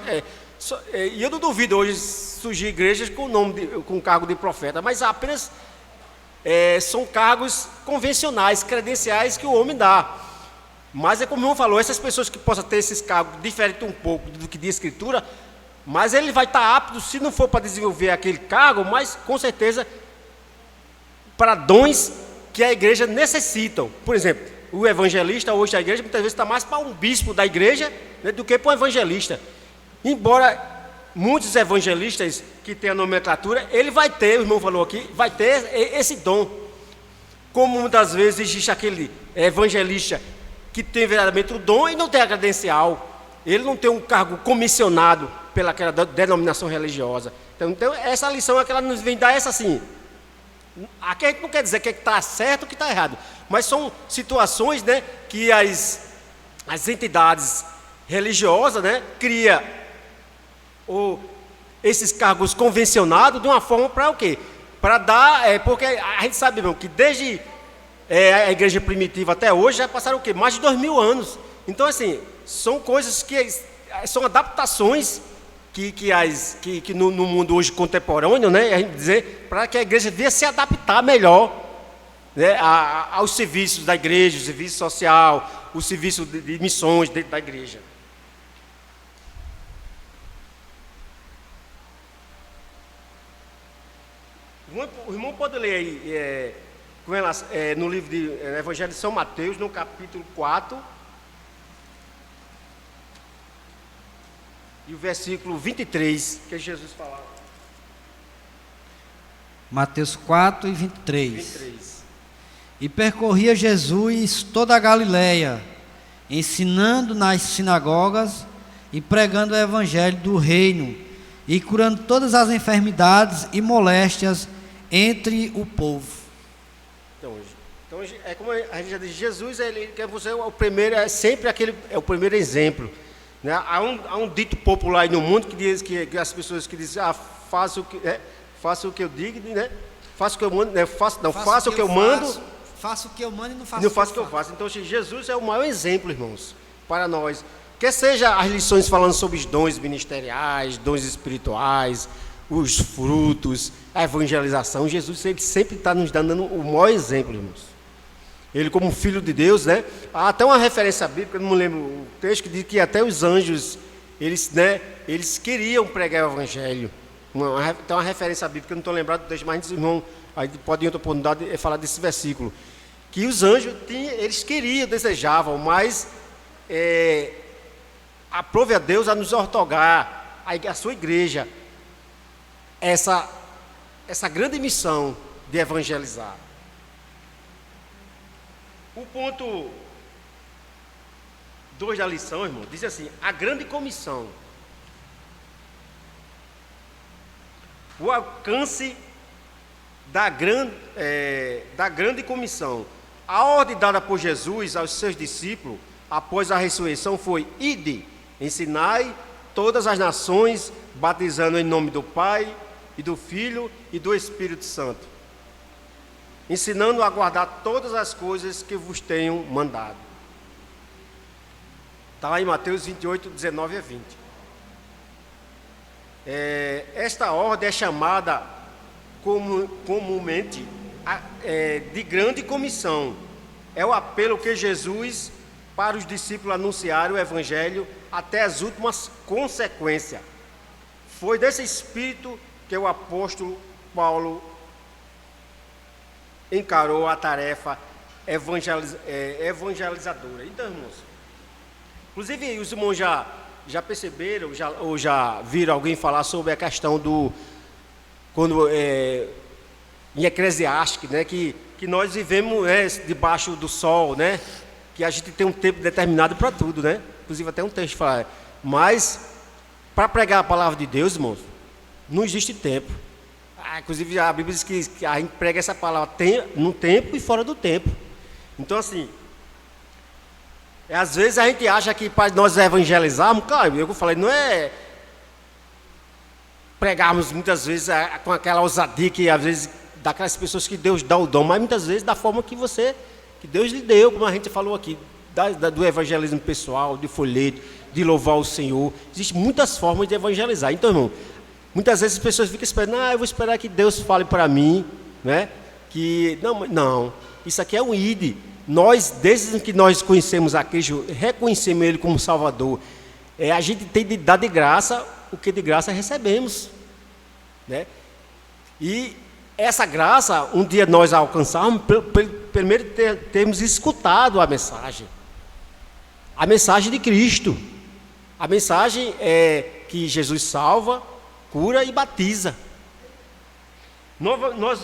E eu não duvido hoje surgir igrejas com o cargo de profeta, mas apenas são cargos convencionais, credenciais que o homem dá. Mas é como o irmão falou, essas pessoas que possam ter esses cargos diferentes um pouco do que diz a Escritura, mas ele vai estar apto, se não for para desenvolver aquele cargo, mas com certeza para dons que a igreja necessita. Por exemplo, o evangelista hoje da igreja muitas vezes está mais para um bispo da igreja, né, do que para um evangelista. Embora muitos evangelistas que têm a nomenclatura, ele vai ter, o irmão falou aqui, vai ter esse dom. Como muitas vezes existe aquele evangelista que tem verdadeiramente o dom e não tem a credencial. Ele não tem um cargo comissionado pelaquela denominação religiosa. Então essa lição é que ela nos vem dar essa assim. Aqui a gente não quer dizer que está certo ou que está errado, mas são situações, né, que as entidades religiosas, né, criam esses cargos convencionados de uma forma para o quê? Para dar, porque a gente sabe mesmo que desde a igreja primitiva até hoje já passaram o quê? Mais de 2000 anos. Então, assim, são coisas que são adaptações que no mundo hoje contemporâneo, né, a gente dizer, para que a igreja venha se adaptar melhor, né, aos serviços da igreja, o serviço social, o serviço de missões dentro da igreja. O irmão pode ler aí, no livro de Evangelho de São Mateus, no capítulo 4, e o versículo 23, que Jesus falava. Mateus 4 e 23. E percorria Jesus toda a Galileia, ensinando nas sinagogas e pregando o evangelho do reino, e curando todas as enfermidades e moléstias entre o povo. Então é como a gente já diz, Jesus, ele quer você o primeiro, é sempre o primeiro exemplo, né? Há um dito popular aí no mundo que diz que as pessoas que dizem, faça o que eu digo, né? Faça o que eu mando, né? Faça o que eu mando. Faça o que eu mando e não faça o que eu faço. Então Jesus é o maior exemplo, irmãos, para nós. Quer seja as lições falando sobre os dons ministeriais, dons espirituais, os frutos, a evangelização, Jesus sempre está nos dando o maior exemplo, irmãos. Ele como filho de Deus, né? Há até uma referência bíblica, não me lembro o texto, que diz que até os anjos, eles queriam pregar o evangelho. Tem uma referência bíblica, eu não estou lembrado do texto, mas irmão, aí pode em outra oportunidade falar desse versículo. Que os anjos, eles queriam, desejavam, mas aprove a Deus a nos outorgar, a sua igreja, essa grande missão de evangelizar. O ponto 2 da lição, irmão, diz assim: a grande comissão. O alcance da grande comissão. A ordem dada por Jesus aos seus discípulos após a ressurreição foi: ide, ensinai todas as nações, batizando em nome do Pai e do Filho e do Espírito Santo, ensinando a guardar todas as coisas que vos tenho mandado. Está lá em Mateus 28, 19 a 20. Esta ordem é chamada comumente de grande comissão. É o apelo que Jesus para os discípulos anunciar o evangelho até as últimas consequências. Foi desse espírito que o apóstolo Paulo encarou a tarefa evangelizadora. Então, irmãos, inclusive os irmãos já perceberam, ou já viram alguém falar sobre a questão quando em Eclesiastes, né, que nós vivemos debaixo do sol, né, que a gente tem um tempo determinado para tudo, né? Inclusive até um texto fala, mas para pregar a palavra de Deus, irmãos, não existe tempo. Inclusive a Bíblia diz que a gente prega essa palavra no tempo e fora do tempo. Então assim, às vezes a gente acha que para nós evangelizarmos, claro, eu falei, não é pregarmos muitas vezes com aquela ousadia que às vezes daquelas pessoas que Deus dá o dom, mas muitas vezes da forma que Deus lhe deu, como a gente falou aqui, do evangelismo pessoal, de folheto, de louvar o Senhor. Existem muitas formas de evangelizar. Então, irmão, muitas vezes as pessoas ficam esperando, eu vou esperar que Deus fale para mim, né? Não, isso aqui é um ide. Nós, desde que nós conhecemos a Cristo, reconhecemos Ele como Salvador, a gente tem de dar de graça o que de graça recebemos, né? E essa graça, um dia nós alcançarmos, primeiro termos escutado a mensagem de Cristo, a mensagem que Jesus salva, cura e batiza. Nós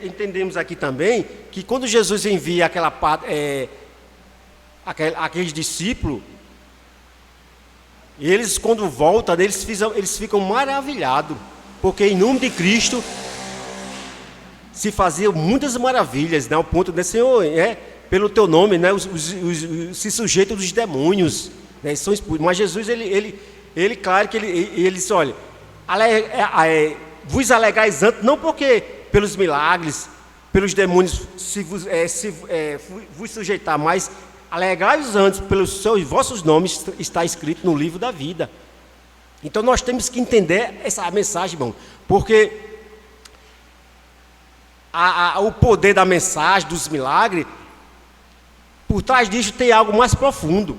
entendemos aqui também que quando Jesus envia aqueles discípulos, eles quando voltam, eles ficam maravilhados, porque em nome de Cristo se faziam muitas maravilhas, né, ao ponto de Senhor, pelo teu nome, né, se sujeitam dos demônios, né, são expulsos. Mas Jesus, ele claro que ele disse, olha, vos alegrais antes, não porque pelos milagres, pelos demônios vos sujeitar, mas alegrai-vos antes pelos vossos nomes, está escrito no livro da vida. Então nós temos que entender essa mensagem, irmão, porque o poder da mensagem, dos milagres, por trás disso tem algo mais profundo.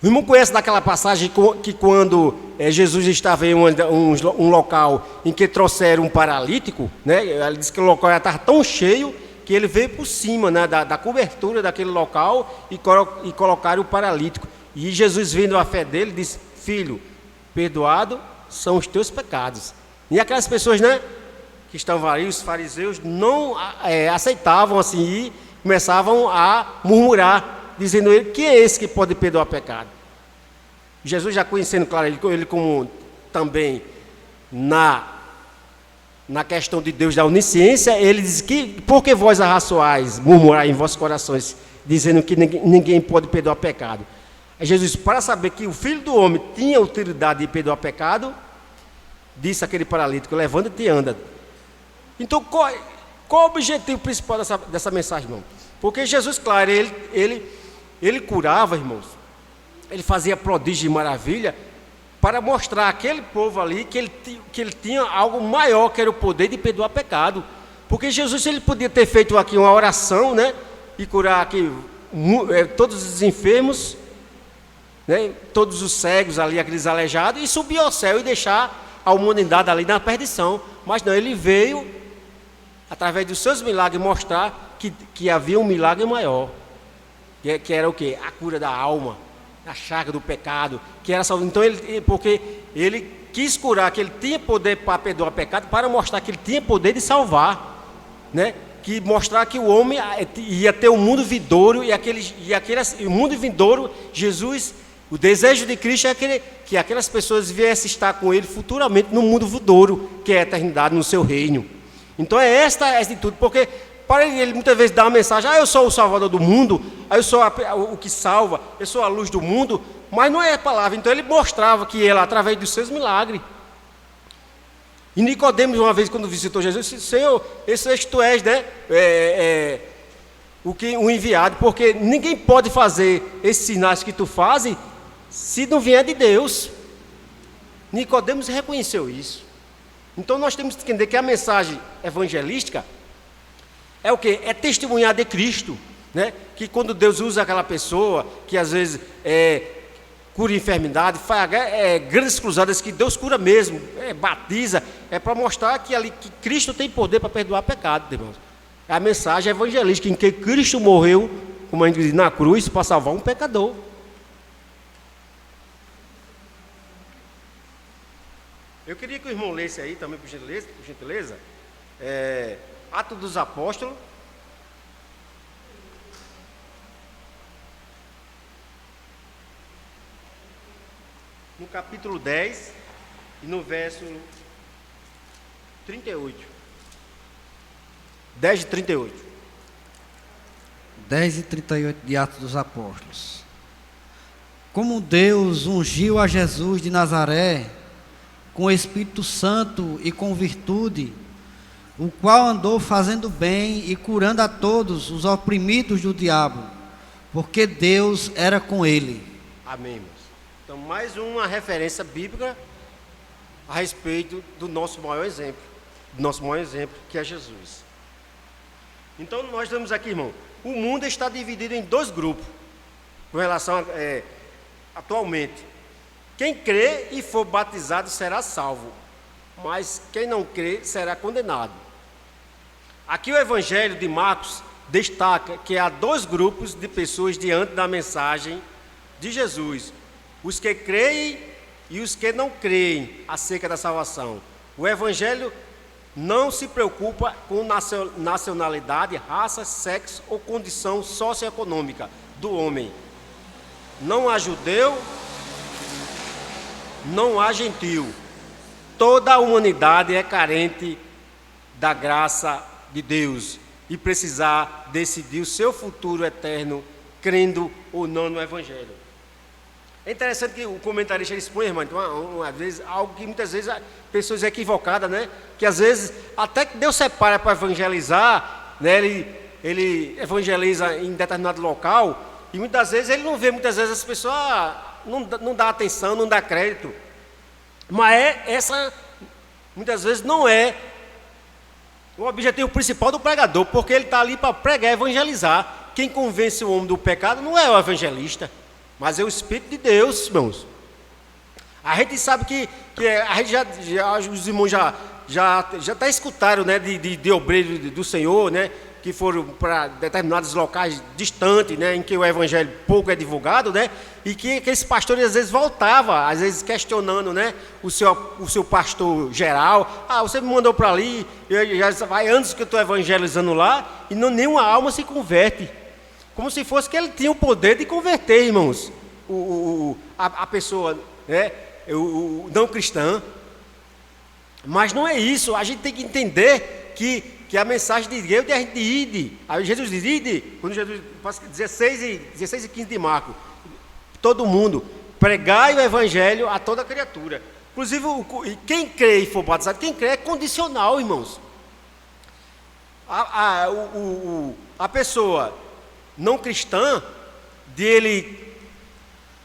O irmão conhece daquela passagem que quando Jesus estava em um local em que trouxeram um paralítico, né? Ele disse que o local já estava tão cheio que ele veio por cima, né, da cobertura daquele local e colocaram o paralítico. E Jesus, vendo a fé dele, disse: filho, perdoado são os teus pecados. E aquelas pessoas, né, que estavam ali, os fariseus, não aceitavam assim e começavam a murmurar, dizendo ele: quem é esse que pode perdoar pecado? Jesus, já conhecendo, claro, ele como também na questão de Deus, da onisciência, ele diz que: por que vós arrazoais, murmurai em vossos corações, dizendo que ninguém pode perdoar pecado? Aí Jesus, para saber que o Filho do Homem tinha autoridade de perdoar pecado, disse àquele paralítico: levanta-te e anda. Então, qual o objetivo principal dessa mensagem, irmão? Porque Jesus, claro, ele curava, irmãos, ele fazia prodígio e maravilha, para mostrar àquele povo ali que ele tinha algo maior, que era o poder de perdoar pecado. Porque Jesus, ele podia ter feito aqui uma oração, né, e curar aqui todos os enfermos, né, todos os cegos ali, aqueles aleijados, e subir ao céu e deixar a humanidade ali na perdição. Mas não, ele veio, através dos seus milagres, mostrar que havia um milagre maior, que era o quê? A cura da alma, a chaga do pecado, que era salvo. Então, porque ele quis curar, que ele tinha poder para perdoar pecado, para mostrar que ele tinha poder de salvar, né? Que mostrar que o homem ia ter um mundo vindouro, e o mundo vindouro, Jesus, o desejo de Cristo é que aquelas pessoas viessem estar com ele futuramente no mundo vindouro, que é a eternidade no seu reino. Então é esta a atitude, porque para ele muitas vezes dá uma mensagem: eu sou o salvador do mundo, eu sou o que salva, eu sou a luz do mundo, mas não é a palavra. Então ele mostrava que ele, através dos seus milagres. E Nicodemos, uma vez, quando visitou Jesus, disse: Senhor, tu és, né, o enviado, porque ninguém pode fazer esses sinais que tu fazes se não vier de Deus. Nicodemos reconheceu isso. Então nós temos que entender que a mensagem evangelística é o quê? É testemunhar de Cristo, né? Que quando Deus usa aquela pessoa, que às vezes cura enfermidade, faz grandes cruzadas que Deus cura mesmo, batiza, é para mostrar que Cristo tem poder para perdoar pecado, irmãos. É a mensagem evangelística em que Cristo morreu, como a gente diz, na cruz, para salvar um pecador. Eu queria que o irmão lesse aí também, por gentileza, Atos dos Apóstolos, no capítulo 10 e no verso 38. 10 e 38. 10 e 38 de Atos dos Apóstolos. Como Deus ungiu a Jesus de Nazaré com o Espírito Santo e com virtude, o qual andou fazendo bem e curando a todos os oprimidos do diabo, porque Deus era com ele. Amém, irmãos. Então, mais uma referência bíblica a respeito do nosso maior exemplo, que é Jesus. Então, nós temos aqui, irmão, o mundo está dividido em dois grupos, com relação atualmente. Quem crê e for batizado será salvo, mas quem não crê será condenado. Aqui o Evangelho de Marcos destaca que há dois grupos de pessoas diante da mensagem de Jesus: os que creem e os que não creem acerca da salvação. O Evangelho não se preocupa com nacionalidade, raça, sexo ou condição socioeconômica do homem. Não há judeu, não há gentil. Toda a humanidade é carente da graça de Deus e precisar decidir o seu futuro eterno, crendo ou não no Evangelho. É interessante que o comentarista expõe, irmão, uma vez, algo que muitas vezes pessoas equivocadas, né? Que às vezes, até que Deus separa para evangelizar, né? Ele evangeliza em determinado local, e muitas vezes ele não vê, muitas vezes as pessoas não dá atenção, não dá crédito. Mas essa, muitas vezes, não é o objetivo principal do pregador, porque ele está ali para pregar, evangelizar. quem convence o homem do pecado não é o evangelista, mas é o Espírito de Deus, irmãos. A gente sabe que a gente os irmãos já até escutaram, né, de obreiros do Senhor, né, que foram para determinados locais distantes, né, em que o evangelho pouco é divulgado, né, e que aqueles pastores às vezes voltavam, às vezes questionando, né, o seu pastor geral. Você me mandou para ali, já vai anos que eu estou evangelizando lá, e nenhuma alma se converte. Como se fosse que ele tinha o poder de converter, irmãos, a pessoa, né, o não cristã. Mas não é isso. A gente tem que entender que a mensagem de Deus é a gente ir. Aí Jesus diz, ide, quando Jesus, 16 e 15 de Marcos, todo mundo, pregai o evangelho a toda criatura. Inclusive, quem crê e for batizado, quem crê é condicional, irmãos. A pessoa não cristã, dele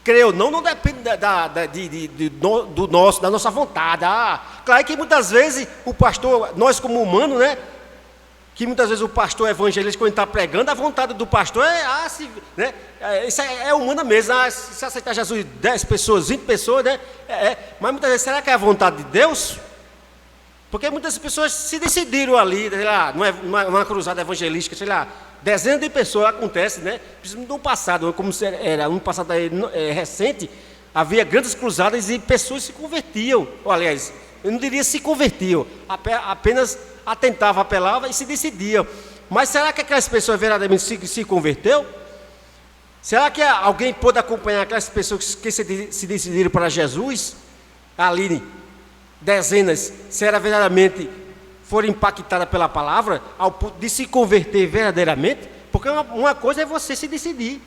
crer ou não depende da nossa vontade. Claro que muitas vezes o pastor, nós como humanos, né, que muitas vezes o pastor evangelista, quando está pregando, a vontade do pastor né, isso é humana mesmo. Se aceitar Jesus 10 pessoas, 20 pessoas, né, mas muitas vezes, será que é a vontade de Deus? Porque muitas pessoas se decidiram ali, sei lá, numa cruzada evangelística, sei lá, dezenas de pessoas acontece, né? Principalmente no passado, como era um passado recente, havia grandes cruzadas e pessoas se convertiam. Aliás, eu não diria se convertiam, apenas atentavam, apelavam e se decidiam. Mas será que aquelas pessoas verdadeiramente se converteu? Será que alguém pôde acompanhar aquelas pessoas que se decidiram para Jesus? Ali, dezenas, será verdadeiramente foram impactadas pela palavra, ao ponto de se converter verdadeiramente? Porque uma coisa é você se decidir.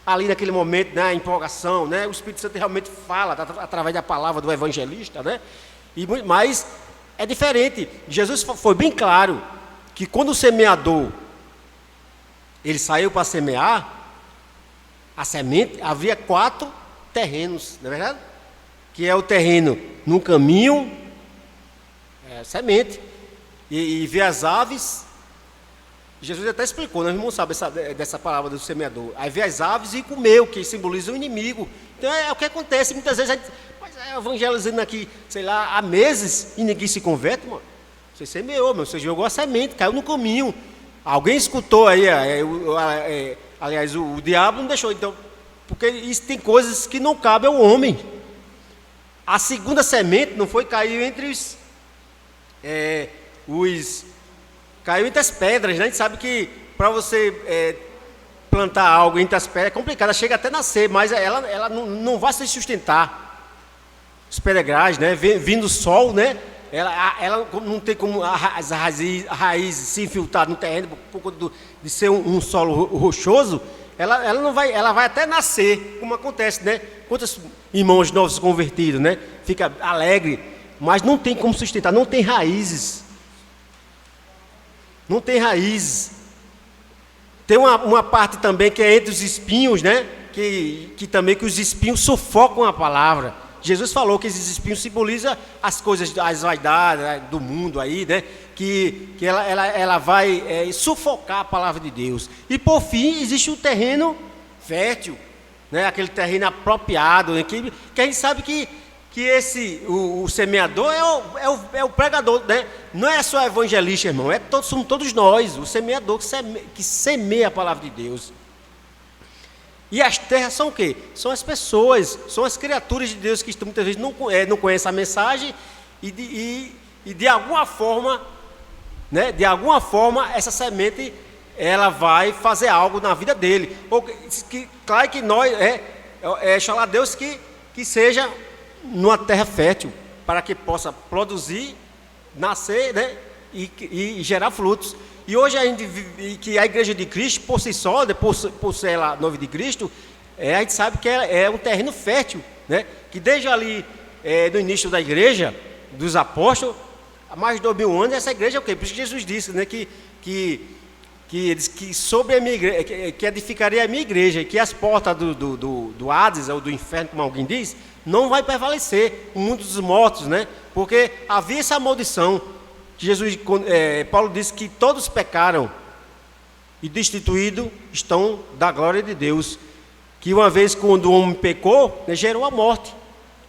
Ali naquele momento, né, a empolgação, né, o Espírito Santo realmente fala através da palavra do evangelista, né? Mas é diferente. Jesus foi bem claro que quando o semeador ele saiu para semear a semente, havia 4 terrenos, não é verdade? Que é o terreno no caminho, semente, e ver as aves. Jesus até explicou, nós não sabemos dessa palavra do semeador. Aí vê as aves e comeu, que simboliza o inimigo. Então é o que acontece, muitas vezes a gente evangelizando aqui, sei lá, há meses, e ninguém se converte, mano. Você semeou, você jogou a semente, caiu no caminho. Alguém escutou aí, aliás, o diabo não deixou, então, porque isso tem coisas que não cabem ao homem. A segunda semente não foi cair entre caiu entre as pedras, né? A gente sabe que para você plantar algo entre as pedras é complicado, ela chega até a nascer, mas ela não vai se sustentar. Os pedregais, né? Vindo o sol, né? Ela não tem como as raízes se infiltrar no terreno por conta de ser um solo rochoso. Ela não vai, ela vai até nascer, como acontece, né? Quantos irmãos novos convertidos, né? Fica alegre, mas não tem como sustentar, não tem raízes. Não tem raízes. Tem uma parte também que é entre os espinhos, né? Que também que os espinhos sufocam a palavra. Jesus falou que esses espinhos simbolizam as coisas, as vaidades, né, do mundo aí, né? Que ela vai sufocar a palavra de Deus. E por fim, existe um terreno fértil, né? Aquele terreno apropriado, né? Que a gente sabe que o semeador é o pregador, né? Não é só evangelista, irmão, somos todos nós, o semeador que semeia a palavra de Deus. E as terras são o quê? São as pessoas, são as criaturas de Deus que muitas vezes não conhecem a mensagem e de alguma forma, né? De alguma forma essa semente ela vai fazer algo na vida dele. Claro que nós chamar a Deus que seja numa terra fértil, para que possa produzir, nascer, né, e gerar frutos. E hoje a gente vive, que a Igreja de Cristo, por si só, por ser ela noiva de Cristo, a gente sabe que é um terreno fértil, né, que desde ali, no início da igreja, dos apóstolos, há mais de 2000 anos, essa igreja é o quê? Por isso que Jesus disse, né, que sobre a minha igreja, que edificaria a minha igreja, e que as portas do Hades, ou do inferno, como alguém diz, não vai prevalecer, o mundo dos mortos, né? Porque havia essa maldição, que Paulo disse que todos pecaram, e destituídos estão da glória de Deus. Que uma vez, quando o homem pecou, gerou a morte.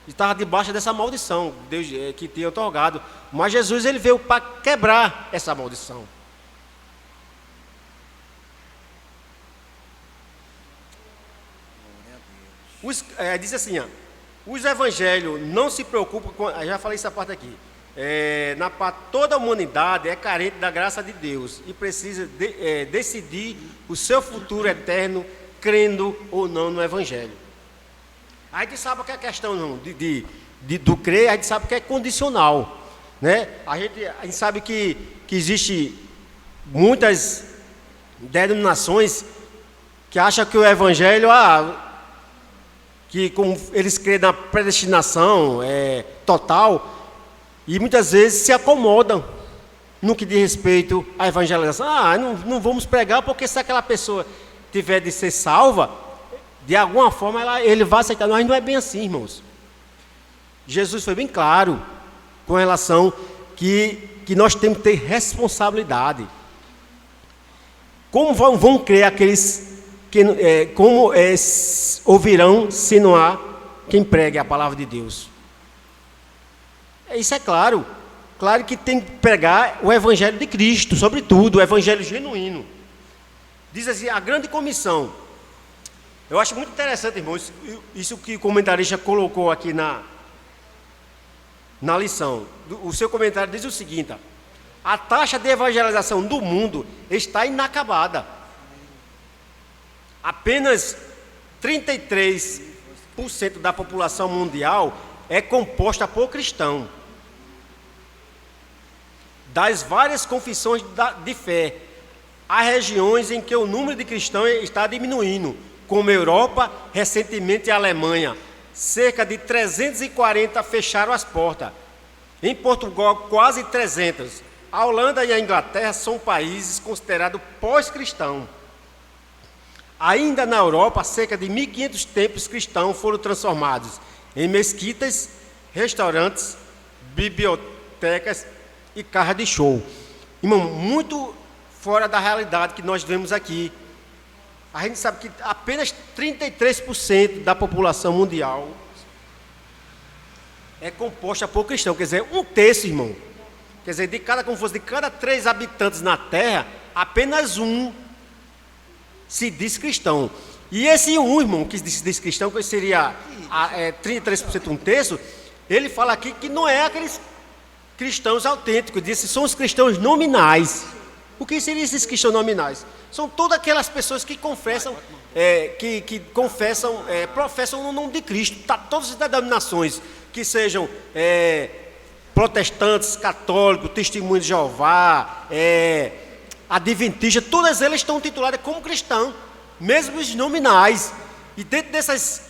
Estava debaixo dessa maldição Deus, que tinha otorgado. Mas Jesus, ele veio para quebrar essa maldição. Diz assim, os evangelhos não se preocupam com... Já falei essa parte aqui. Toda a humanidade é carente da graça de Deus e precisa decidir o seu futuro eterno, crendo ou não no evangelho. A gente sabe que a questão não, do crer, a gente sabe que é condicional, né? A gente sabe que existe muitas denominações que acham que o evangelho, que como eles creem na predestinação total, e muitas vezes se acomodam no que diz respeito à evangelização. Não vamos pregar porque se aquela pessoa tiver de ser salva, de alguma forma ele vai aceitar. Mas não é bem assim, irmãos. Jesus foi bem claro com relação que nós temos que ter responsabilidade. Como vão crer aqueles que ouvirão se não há quem pregue a palavra de Deus? Isso é claro. Claro que tem que pregar o evangelho de Cristo, sobretudo, o evangelho genuíno. Diz assim, a grande comissão. Eu acho muito interessante, irmãos, isso que o comentarista colocou aqui na lição. O seu comentário diz o seguinte: a taxa de evangelização do mundo está inacabada. Apenas 33% da população mundial é composta por cristãos. Das várias confissões de fé, há regiões em que o número de cristãos está diminuindo, como a Europa, recentemente a Alemanha. Cerca de 340 fecharam as portas. Em Portugal, quase 300. A Holanda e a Inglaterra são países considerados pós-cristãos. Ainda na Europa, cerca de 1.500 templos cristãos foram transformados em mesquitas, restaurantes, bibliotecas e casa de show. Irmão, muito fora da realidade que nós vemos aqui. A gente sabe que apenas 33% da população mundial é composta por cristãos. Quer dizer, um terço, irmão. Quer dizer, como fosse de cada 3 habitantes na Terra, apenas um se diz cristão. E esse um, irmão, que se diz cristão, que seria 33%, um terço, ele fala aqui que não é aqueles cristãos autênticos, disse, são os cristãos nominais. O que seriam esses cristãos nominais? São todas aquelas pessoas que confessam, professam o nome de Cristo. Todas as denominações, que sejam protestantes, católicos, testemunhos de Jeová, adventistas, todas elas estão tituladas como cristãos, mesmo os nominais. E dentro dessas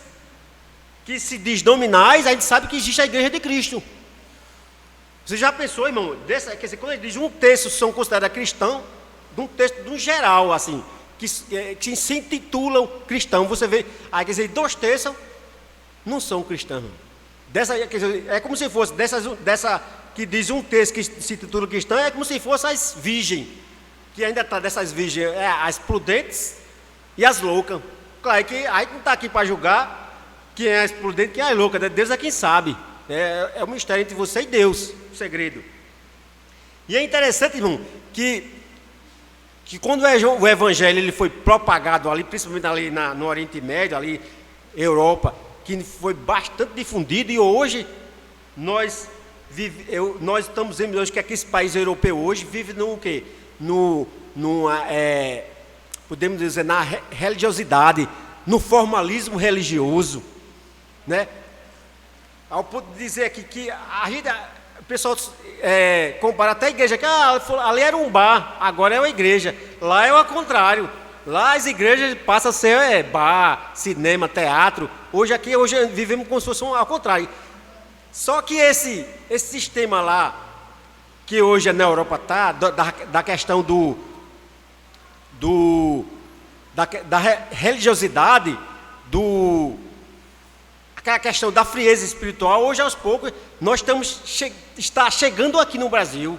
que se diz nominais, a gente sabe que existe a igreja de Cristo. Você já pensou, irmão? Quer dizer, quando ele diz um terço são considerados cristãos, de um texto de um geral, assim, que se intitulam cristãos, você vê, aí quer dizer, 2 terços não são cristãos. Quer dizer, é como se fosse, dessa que diz um terço que se intitula cristão, é como se fosse as virgens, que ainda está dessas virgens, as prudentes e as loucas. Claro que a gente não está aqui para julgar quem é as prudentes e quem é as loucas, Deus é quem sabe. É um mistério entre você e Deus, o segredo. E é interessante, irmão, que quando o evangelho ele foi propagado ali, principalmente ali no Oriente Médio, ali Europa, que foi bastante difundido, e hoje nós estamos vendo hoje que aqueles países europeus hoje vivem no quê? Podemos dizer, na religiosidade, no formalismo religioso, né? Ao ponto de dizer aqui que o pessoal compara até a igreja, que ali era um bar, agora é uma igreja. Lá é o contrário. Lá as igrejas passam a ser bar, cinema, teatro. Hoje vivemos como se fosse ao contrário. Só que esse sistema lá, que hoje na Europa está, da questão da religiosidade, aquela questão da frieza espiritual, hoje aos poucos nós está chegando aqui no Brasil.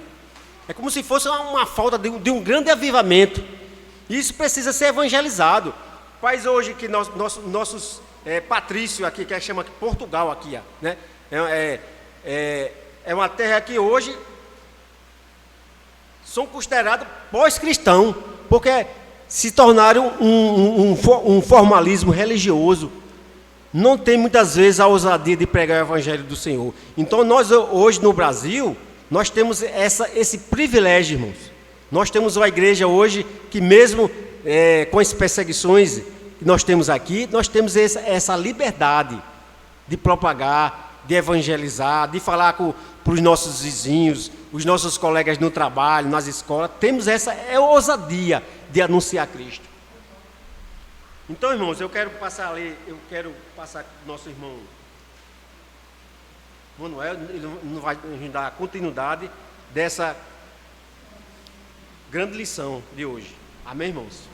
É como se fosse uma falta de um grande avivamento. Isso precisa ser evangelizado. País hoje que nossos Patrício aqui, que chama Portugal aqui, né? É uma terra que hoje são considerados pós-cristãos, porque se tornaram um formalismo religioso. Não tem muitas vezes a ousadia de pregar o evangelho do Senhor. Então nós hoje no Brasil, nós temos esse privilégio, irmãos. Nós temos uma igreja hoje que mesmo com as perseguições que nós temos aqui, nós temos essa liberdade de propagar, de evangelizar, de falar para os nossos vizinhos, os nossos colegas no trabalho, nas escolas. Temos essa ousadia de anunciar Cristo. Então, irmãos, eu quero passar para o nosso irmão Manuel, ele não vai dar continuidade dessa grande lição de hoje. Amém, irmãos?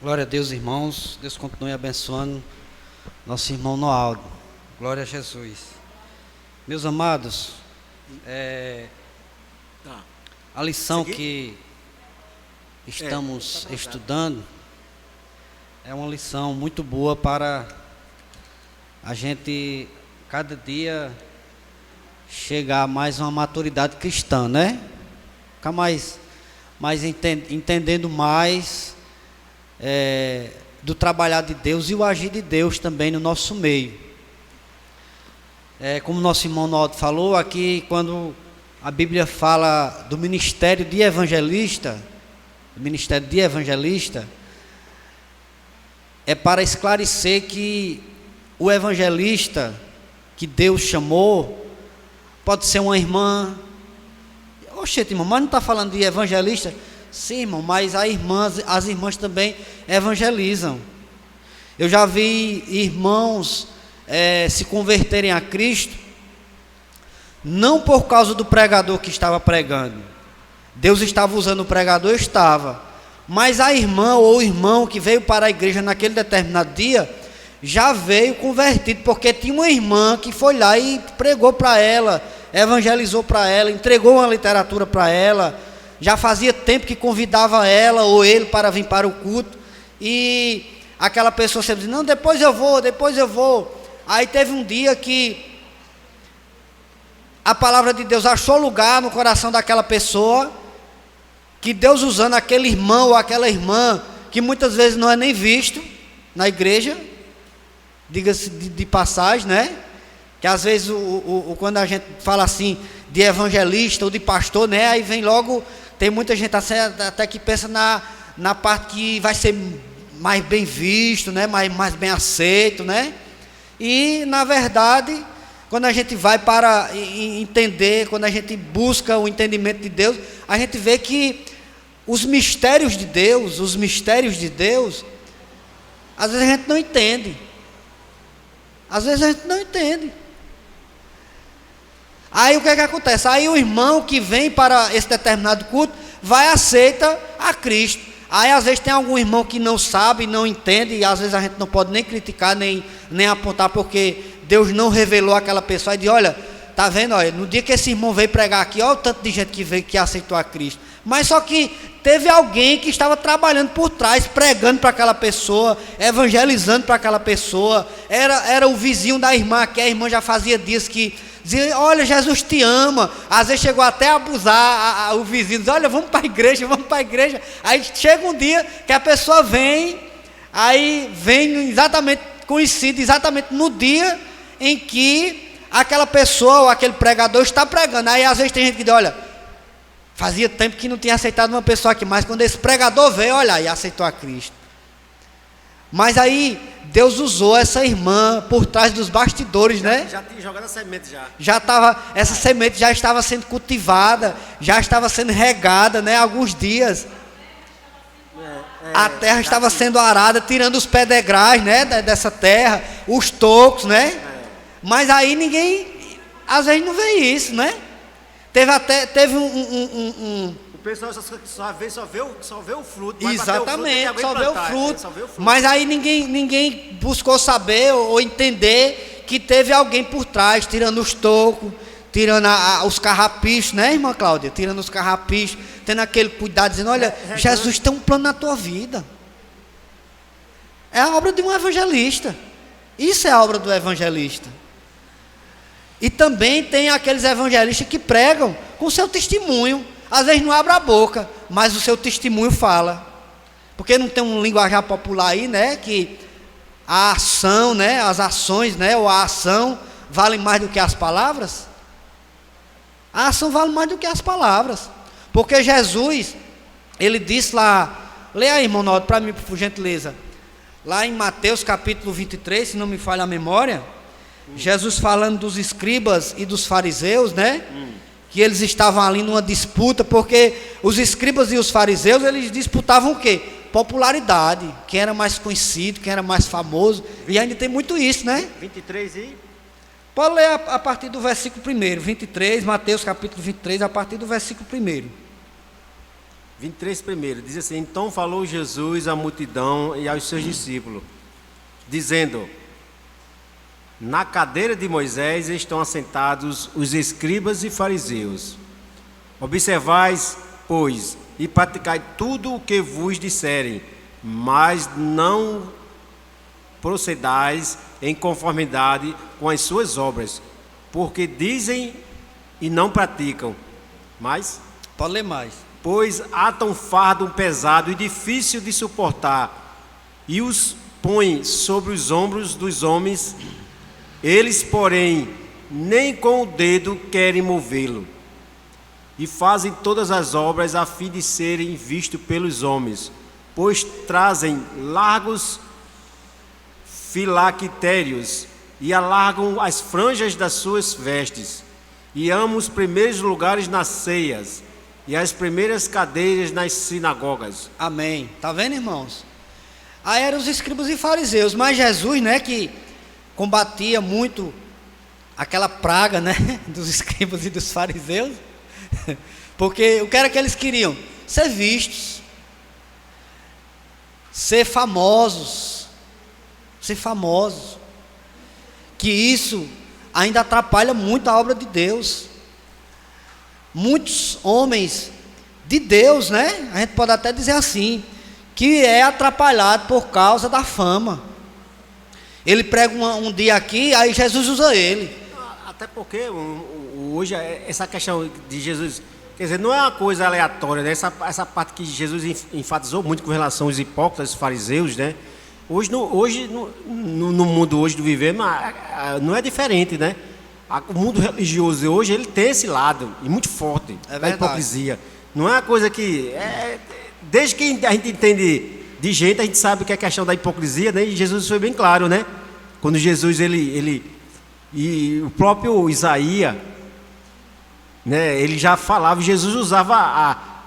Glória a Deus, irmãos. Deus continue abençoando nosso irmão Noaldo. Glória a Jesus. Meus amados, a lição que estamos estudando é uma lição muito boa para a gente, cada dia, chegar a mais uma maturidade cristã, né? Ficar mais entendendo mais do trabalhar de Deus e o agir de Deus também no nosso meio. Como nosso irmão Noaldo falou aqui, quando a Bíblia fala do ministério de evangelista, é para esclarecer que o evangelista que Deus chamou pode ser uma irmã. Oxente, irmão, mas não está falando de evangelista? Sim, irmão, mas as irmãs também evangelizam. Eu já vi irmãos se converterem a Cristo, não por causa do pregador que estava pregando. Deus estava usando o pregador, mas a irmã ou o irmão que veio para a igreja naquele determinado dia, já veio convertido, porque tinha uma irmã que foi lá e pregou para ela, evangelizou para ela, entregou uma literatura para ela. Já fazia tempo que convidava ela ou ele para vir para o culto, e aquela pessoa sempre dizia: não, depois eu vou. Aí teve um dia que a palavra de Deus achou lugar no coração daquela pessoa, que Deus usando aquele irmão ou aquela irmã, que muitas vezes não é nem visto na igreja, diga-se de passagem, né? Que às vezes quando a gente fala assim de evangelista ou de pastor, né? Aí vem logo, tem muita gente até que pensa na parte que vai ser mais bem visto, né? mais bem aceito, né? E na verdade, quando a gente vai para entender, quando a gente busca o entendimento de Deus, a gente vê que os mistérios de Deus, às vezes a gente não entende. Aí o que acontece? Aí o irmão que vem para esse determinado culto, aceita a Cristo. Aí às vezes tem algum irmão que não sabe, não entende, e às vezes a gente não pode nem criticar, nem apontar, porque Deus não revelou aquela pessoa e diz: olha, tá vendo, olha, no dia que esse irmão veio pregar aqui, olha o tanto de gente que veio, que aceitou a Cristo. Mas só que teve alguém que estava trabalhando por trás, pregando para aquela pessoa, evangelizando para aquela pessoa. Era o vizinho da irmã, que a irmã já fazia dias que dizia: olha, Jesus te ama. Às vezes chegou até a abusar o vizinho, diz: olha, vamos para a igreja. Aí chega um dia que a pessoa vem exatamente, coincide exatamente no dia em que aquela pessoa ou aquele pregador está pregando. Aí às vezes tem gente que diz: olha, fazia tempo que não tinha aceitado uma pessoa aqui, mas quando esse pregador veio, olha, e aceitou a Cristo. Mas aí Deus usou essa irmã por trás dos bastidores, né? Já tinha jogado a semente já. Essa semente já estava sendo cultivada, já estava sendo regada, né? Alguns dias. A terra estava sendo arada, tirando os pedregais, né? Dessa terra, os tocos, né? Mas aí ninguém, às vezes não vê isso, né? Teve O pessoal só vê o fruto. Exatamente, só vê o fruto. Só vê o fruto. Mas aí ninguém buscou saber ou entender que teve alguém por trás, tirando os tocos, tirando os carrapichos, né, irmã Cláudia? Tirando os carrapichos, tendo aquele cuidado, dizendo, olha, Jesus tem um plano na tua vida. É a obra de um evangelista. Isso é a obra do evangelista. E também tem aqueles evangelistas que pregam com seu testemunho. Às vezes não abre a boca, mas o seu testemunho fala. Porque não tem um linguajar popular aí, né? Que a ação, né? As ações, né? Ou a ação vale mais do que as palavras. A ação vale mais do que as palavras. Porque Jesus, ele disse lá, leia aí, irmão Naldo, para mim, por gentileza. Lá em Mateus capítulo 23, se não me falha a memória, Jesus falando dos escribas e dos fariseus, né? Que eles estavam ali numa disputa, porque os escribas e os fariseus, eles disputavam o quê? Popularidade, quem era mais conhecido, quem era mais famoso, e ainda tem muito isso, né? 23 e... Pode ler a partir do versículo 1, 23, Mateus capítulo 23, a partir do versículo 1. 23 primeiro, diz assim: então falou Jesus à multidão e aos seus discípulos, dizendo: na cadeira de Moisés estão assentados os escribas e fariseus. Observais, pois, e praticai tudo o que vos disserem, mas não procedais em conformidade com as suas obras, porque dizem e não praticam. Mas, pode ler mais. Pois atam fardo pesado e difícil de suportar, e os põem sobre os ombros dos homens. Eles, porém, nem com o dedo querem movê-lo, e fazem todas as obras a fim de serem vistos pelos homens, pois trazem largos filactérios e alargam as franjas das suas vestes, e amam os primeiros lugares nas ceias e as primeiras cadeiras nas sinagogas. Amém. Tá vendo, irmãos? Aí eram os escribas e fariseus, mas Jesus, né, que combatia muito aquela praga, né, dos escribas e dos fariseus, porque o que era que eles queriam? Ser vistos, ser famosos, que isso ainda atrapalha muito a obra de Deus. Muitos homens de Deus, né, a gente pode até dizer assim, que é atrapalhado por causa da fama. Ele prega um dia aqui, aí Jesus usa ele. Até porque hoje essa questão de Jesus, quer dizer, não é uma coisa aleatória, né? Essa parte que Jesus enfatizou muito com relação aos hipócritas, os fariseus, né? Hoje no mundo hoje do viver, não é diferente, né? O mundo religioso hoje, ele tem esse lado, e muito forte, da hipocrisia. Não é uma coisa que... desde que a gente entende de gente, a gente sabe que a questão da hipocrisia, né? E Jesus foi bem claro, né? Quando Jesus, e o próprio Isaías, né? Ele já falava, Jesus usava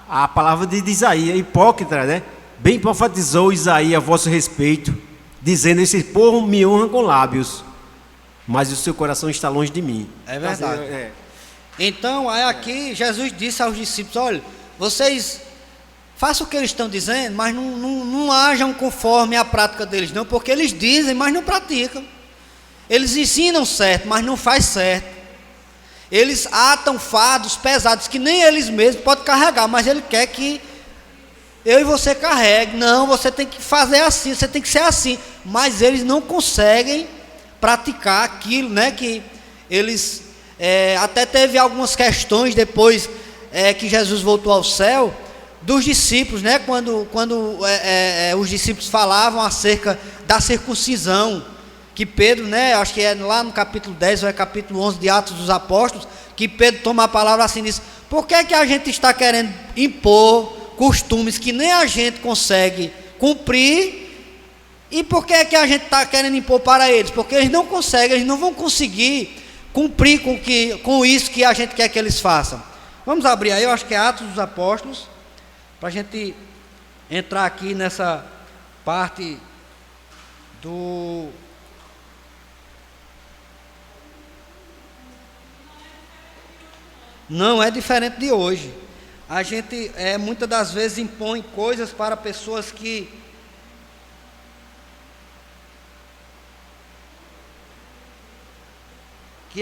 a palavra de Isaías, hipócrita, né? Bem profetizou Isaías a vosso respeito, dizendo: esse povo me honra com lábios, mas o seu coração está longe de mim. É verdade. Então, aí aqui Jesus disse aos discípulos: olha, vocês façam o que eles estão dizendo, mas não ajam conforme a prática deles, não, porque eles dizem, mas não praticam. Eles ensinam certo, mas não faz certo. Eles atam fardos pesados que nem eles mesmos podem carregar, mas ele quer que eu e você carregue. Não, você tem que fazer assim, você tem que ser assim. Mas eles não conseguem praticar aquilo, né? Que eles até teve algumas questões depois que Jesus voltou ao céu, dos discípulos, né? Quando os discípulos falavam acerca da circuncisão, que Pedro, né? Acho que é lá no capítulo 10 ou é capítulo 11 de Atos dos Apóstolos, que Pedro toma a palavra assim, diz: por que a gente está querendo impor costumes que nem a gente consegue cumprir, E por que é que a gente está querendo impor para eles? Porque eles não conseguem, eles não vão conseguir cumprir com isso que a gente quer que eles façam. Vamos abrir aí, eu acho que é Atos dos Apóstolos, para a gente entrar aqui nessa parte do... Não é diferente de hoje. A gente muitas das vezes impõe coisas para pessoas que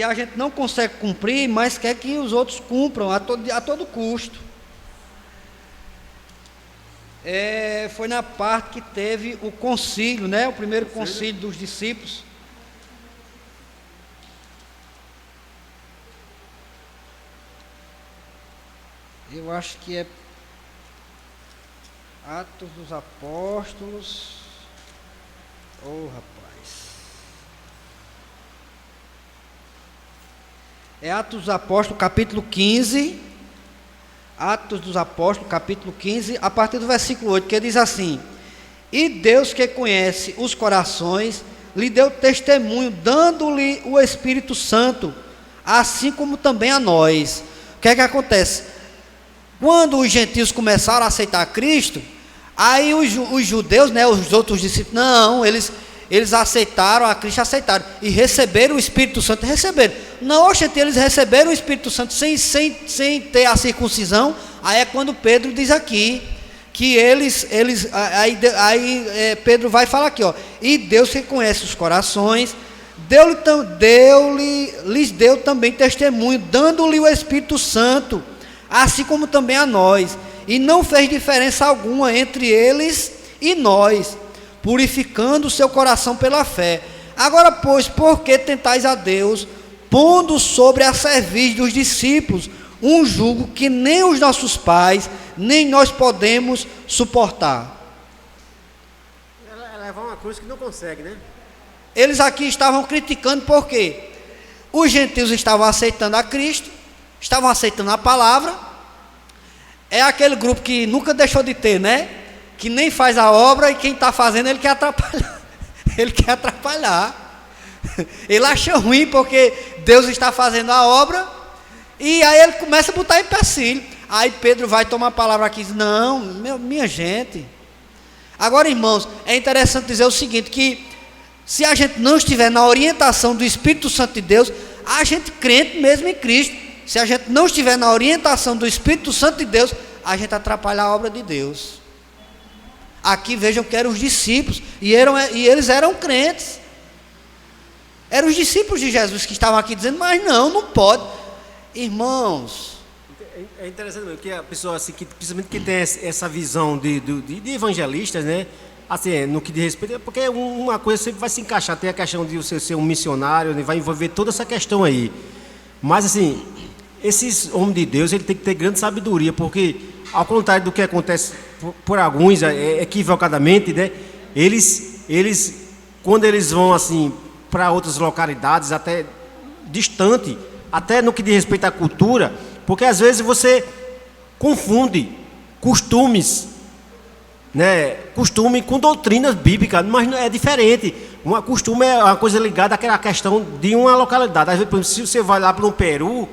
a gente não consegue cumprir, mas quer que os outros cumpram a todo custo. Foi na parte que teve o concílio, né? O primeiro concílio dos discípulos. Eu acho que é Atos dos Apóstolos. Oh, rapaz. É Atos dos Apóstolos, capítulo 15. Atos dos Apóstolos, capítulo 15, a partir do versículo 8, que diz assim: E Deus, que conhece os corações, lhe deu testemunho, dando-lhe o Espírito Santo, assim como também a nós. O que é que acontece? Quando os gentios começaram a aceitar Cristo, aí os judeus, né, os outros discípulos, não, eles aceitaram a Cristo, aceitaram, e receberam o Espírito Santo, receberam. Não, gente, eles receberam o Espírito Santo sem ter a circuncisão. Aí é quando Pedro diz aqui, que Pedro vai falar aqui, ó, e Deus que conhece os corações, lhes deu também testemunho, dando-lhe o Espírito Santo, assim como também a nós, e não fez diferença alguma entre eles e nós, purificando o seu coração pela fé. Agora, pois, por que tentais a Deus, pondo sobre a cerviz dos discípulos um jugo que nem os nossos pais, nem nós podemos suportar? É levar uma cruz que não consegue, né? Eles aqui estavam criticando porque os gentios estavam aceitando a Cristo, estavam aceitando a palavra. É aquele grupo que nunca deixou de ter, né? Que nem faz a obra, e quem está fazendo ele quer atrapalhar. Ele quer atrapalhar. Ele acha ruim porque Deus está fazendo a obra, e aí ele começa a botar empecilho. Aí Pedro vai tomar a palavra aqui e diz: não, minha gente. Agora, irmãos, é interessante dizer o seguinte, que se a gente não estiver na orientação do Espírito Santo de Deus, a gente crente mesmo em Cristo, se a gente não estiver na orientação do Espírito Santo de Deus, a gente atrapalha a obra de Deus. Aqui vejam que eram os discípulos, e eles eram crentes. Eram os discípulos de Jesus que estavam aqui dizendo: mas não pode. Irmãos, é interessante mesmo que a pessoa, assim, principalmente que tem essa visão de evangelistas, né? Assim, no que diz respeito, porque uma coisa sempre vai se encaixar. Tem a questão de você ser um missionário, né? Vai envolver toda essa questão aí. Mas assim, esses homens de Deus, ele tem que ter grande sabedoria, porque ao contrário do que acontece por alguns, equivocadamente, né? Eles quando eles vão assim para outras localidades, até distante, até no que diz respeito à cultura, porque às vezes você confunde costumes, né? Costume com doutrinas bíblicas, mas é diferente. Um costume é uma coisa ligada àquela questão de uma localidade. Às vezes, por exemplo, se você vai lá para o Peru,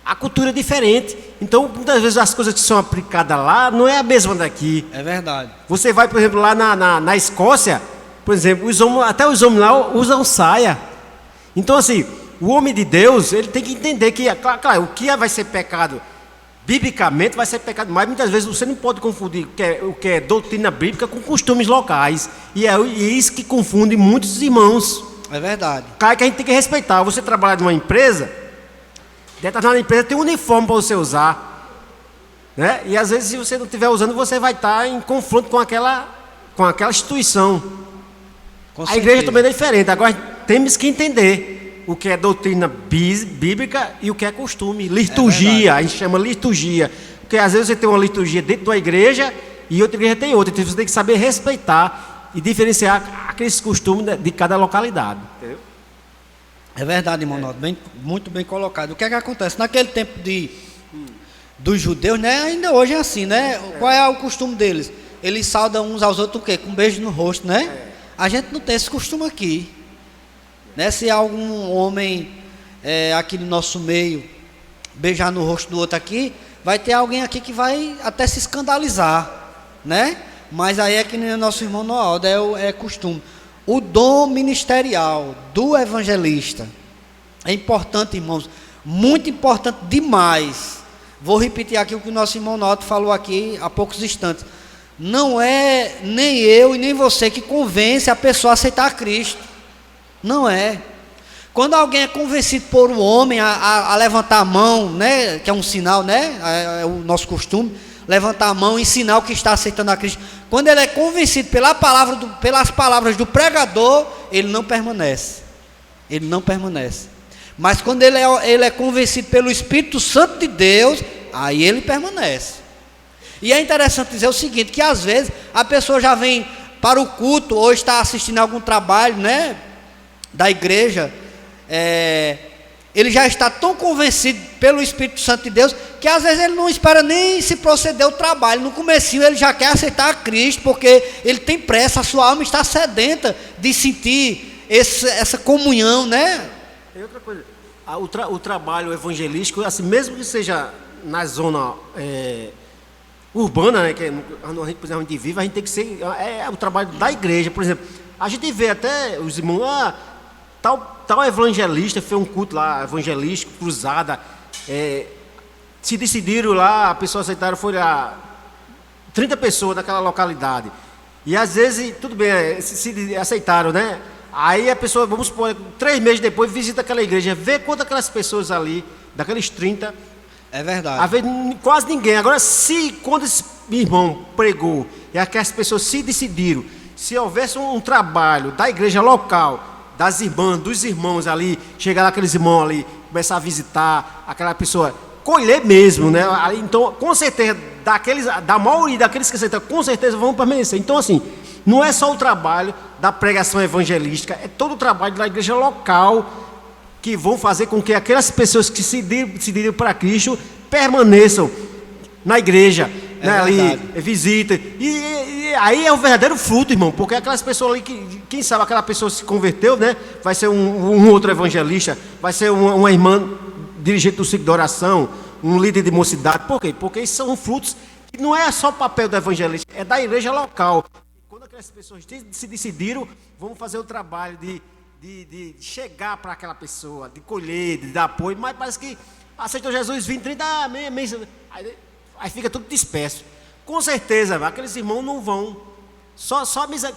a cultura é diferente. Então, muitas vezes as coisas que são aplicadas lá não é a mesma daqui. é verdade. Você vai, por exemplo, lá na Escócia, por exemplo, até os homens lá usam saia. Então, assim, o homem de Deus, ele tem que entender que, claro, o que vai ser pecado biblicamente vai ser pecado, mas muitas vezes você não pode confundir o que é doutrina bíblica com costumes locais. E é isso que confunde muitos irmãos. É verdade. Claro que a gente tem que respeitar. Você trabalha numa empresa, determinada empresa tem um uniforme para você usar, né? E às vezes, se você não estiver usando, você vai estar em confronto com aquela instituição. A igreja também é diferente. Agora temos que entender o que é doutrina bíblica e o que é costume. Liturgia, a gente chama liturgia. Porque às vezes você tem uma liturgia dentro de uma igreja e outra igreja tem outra. Então você tem que saber respeitar e diferenciar aqueles costumes de cada localidade. Entendeu? É verdade, irmão Naldo, muito bem colocado. O que é que acontece? Naquele tempo dos judeus, né? Ainda hoje é assim, né? Qual é o costume deles? Eles saudam uns aos outros o quê? Com um beijo no rosto, né? A gente não tem esse costume aqui, né? Se algum homem aqui no nosso meio beijar no rosto do outro aqui, vai ter alguém aqui que vai até se escandalizar, né? Mas aí é que nem o nosso irmão Noaldo, é costume. O dom ministerial do evangelista é importante, irmãos, muito importante demais. Vou repetir aqui o que o nosso irmão Noaldo falou aqui há poucos instantes. Não é nem eu e nem você que convence a pessoa a aceitar Cristo. Não é. Quando alguém é convencido por um homem a levantar a mão, né, que é um sinal, né, é o nosso costume, levantar a mão em sinal que está aceitando a Cristo. Quando ele é convencido pelas palavras do pregador, ele não permanece. Ele não permanece. Mas quando ele é convencido pelo Espírito Santo de Deus, aí ele permanece. E é interessante dizer o seguinte, que às vezes a pessoa já vem para o culto, ou está assistindo algum trabalho, né, da igreja, ele já está tão convencido pelo Espírito Santo de Deus, que às vezes ele não espera nem se proceder o trabalho. No comecinho ele já quer aceitar a Cristo, porque ele tem pressa, a sua alma está sedenta de sentir essa comunhão, né? Tem outra coisa, o trabalho evangelístico, assim, mesmo que seja na zona urbana, né, que a gente vive, a gente tem que ser, o trabalho da igreja. Por exemplo, a gente vê até os irmãos, tal evangelista fez um culto lá, evangelístico, cruzada, se decidiram lá, a pessoa aceitaram, foi lá 30 pessoas naquela localidade, e às vezes, tudo bem, se aceitaram, né? Aí a pessoa, vamos supor, 3 meses depois, visita aquela igreja, vê quantas aquelas pessoas ali, daqueles 30, é verdade. às vezes quase ninguém. Agora, quando esse irmão pregou, e aquelas pessoas se decidiram, se houvesse um trabalho da igreja local, das irmãs, dos irmãos ali, chegar lá aqueles irmãos ali, começar a visitar aquela pessoa, colher mesmo, né? Então, com certeza, da maioria daqueles que aceitam, com certeza vão permanecer. Então, assim, não é só o trabalho da pregação evangelística, é todo o trabalho da igreja local que vão fazer com que aquelas pessoas que se decidiram para Cristo permaneçam na igreja, né, ali, visitem. E aí é o verdadeiro fruto, irmão, porque aquelas pessoas ali, quem sabe aquela pessoa se converteu, né? Vai ser um outro evangelista, vai ser uma irmã dirigente do ciclo de oração, um líder de mocidade. Por quê? Porque esses são frutos que não é só papel do evangelista, é da igreja local. Quando aquelas pessoas se decidiram, vamos fazer o trabalho de chegar para aquela pessoa, de colher, de dar apoio, mas parece que aceitou Jesus, 20, 30, aí fica tudo disperso. Com certeza, aqueles irmãos não vão. Só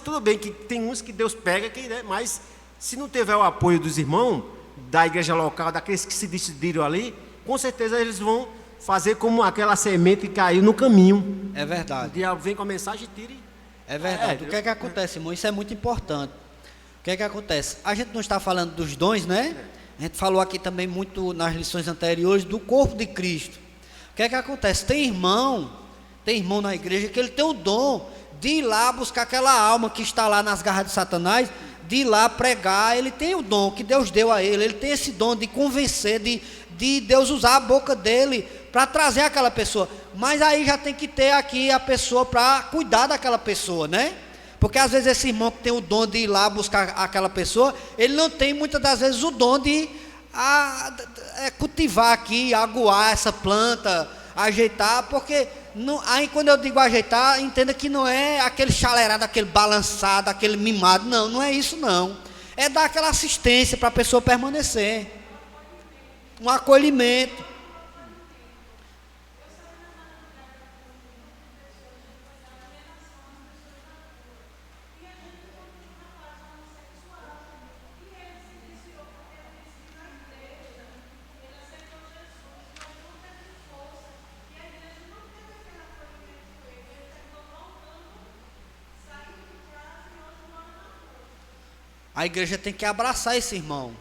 tudo bem que tem uns que Deus pega, né, mas se não tiver o apoio dos irmãos, da igreja local, daqueles que se decidiram ali, com certeza eles vão fazer como aquela semente que caiu no caminho. É verdade. O diabo vem com a mensagem e tira. É verdade. O que é que acontece, irmão? Isso é muito importante. O que é que acontece? A gente não está falando dos dons, né? A gente falou aqui também muito nas lições anteriores do corpo de Cristo. O que é que acontece? Tem irmão na igreja que ele tem o dom de ir lá buscar aquela alma que está lá nas garras de Satanás, de ir lá pregar. Ele tem o dom que Deus deu a ele tem esse dom de convencer, de Deus usar a boca dele para trazer aquela pessoa. Mas aí já tem que ter aqui a pessoa para cuidar daquela pessoa, né? Porque às vezes esse irmão que tem o dom de ir lá buscar aquela pessoa, ele não tem muitas das vezes o dom de cultivar aqui, aguar essa planta, ajeitar, porque aí quando eu digo ajeitar, entenda que não é aquele chalerado, aquele balançado, aquele mimado, não é isso não. É dar aquela assistência para a pessoa permanecer, um acolhimento. A igreja tem que abraçar esse irmão.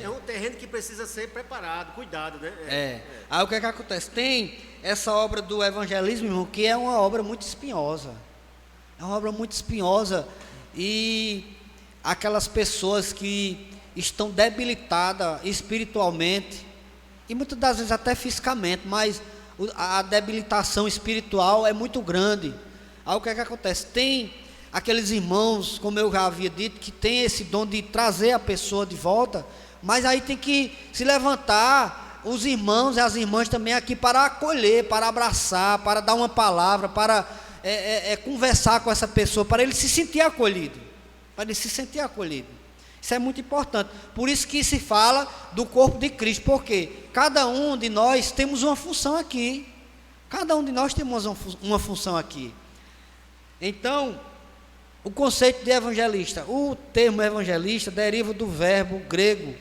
É um terreno que precisa ser preparado, cuidado, né? Aí o que é que acontece? Tem essa obra do evangelismo, irmão, que é uma obra muito espinhosa. É uma obra muito espinhosa, e aquelas pessoas que estão debilitadas espiritualmente, e muitas das vezes até fisicamente, mas a debilitação espiritual é muito grande. Aí o que é que acontece? Tem aqueles irmãos, como eu já havia dito, que tem esse dom de trazer a pessoa de volta, mas aí tem que se levantar os irmãos e as irmãs também aqui para acolher, para abraçar, para dar uma palavra, para conversar com essa pessoa, para ele se sentir acolhido, para ele se sentir acolhido. Isso é muito importante. Por isso que se fala do corpo de Cristo, porque cada um de nós temos uma função aqui. Cada um de nós temos uma função aqui. Então, o conceito de evangelista, o termo evangelista deriva do verbo grego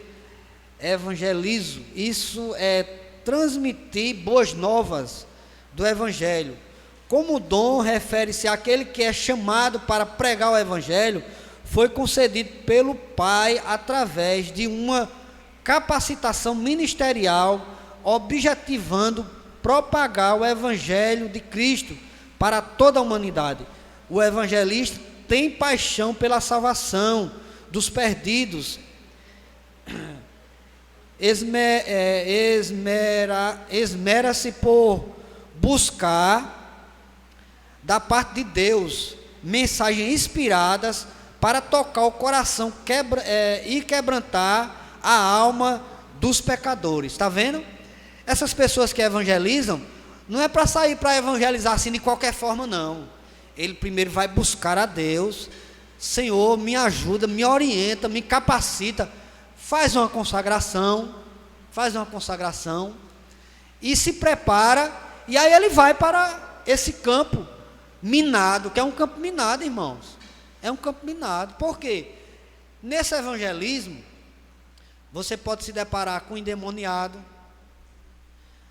evangelizo. Isso é transmitir boas novas do evangelho. Como dom refere-se àquele que é chamado para pregar o evangelho, foi concedido pelo Pai através de uma capacitação ministerial, objetivando propagar o evangelho de Cristo para toda a humanidade. O evangelista tem paixão pela salvação dos perdidos, esmera-se por buscar da parte de Deus mensagens inspiradas para tocar o coração e quebrantar a alma dos pecadores. Está vendo? Essas pessoas que evangelizam, não é para sair para evangelizar assim de qualquer forma, não. Ele primeiro vai buscar a Deus. Senhor, me ajuda, me orienta, me capacita. Faz uma consagração e se prepara, e aí ele vai para esse campo minado, que é um campo minado, irmãos. É um campo minado. Por quê? Nesse evangelismo, você pode se deparar com endemoniado,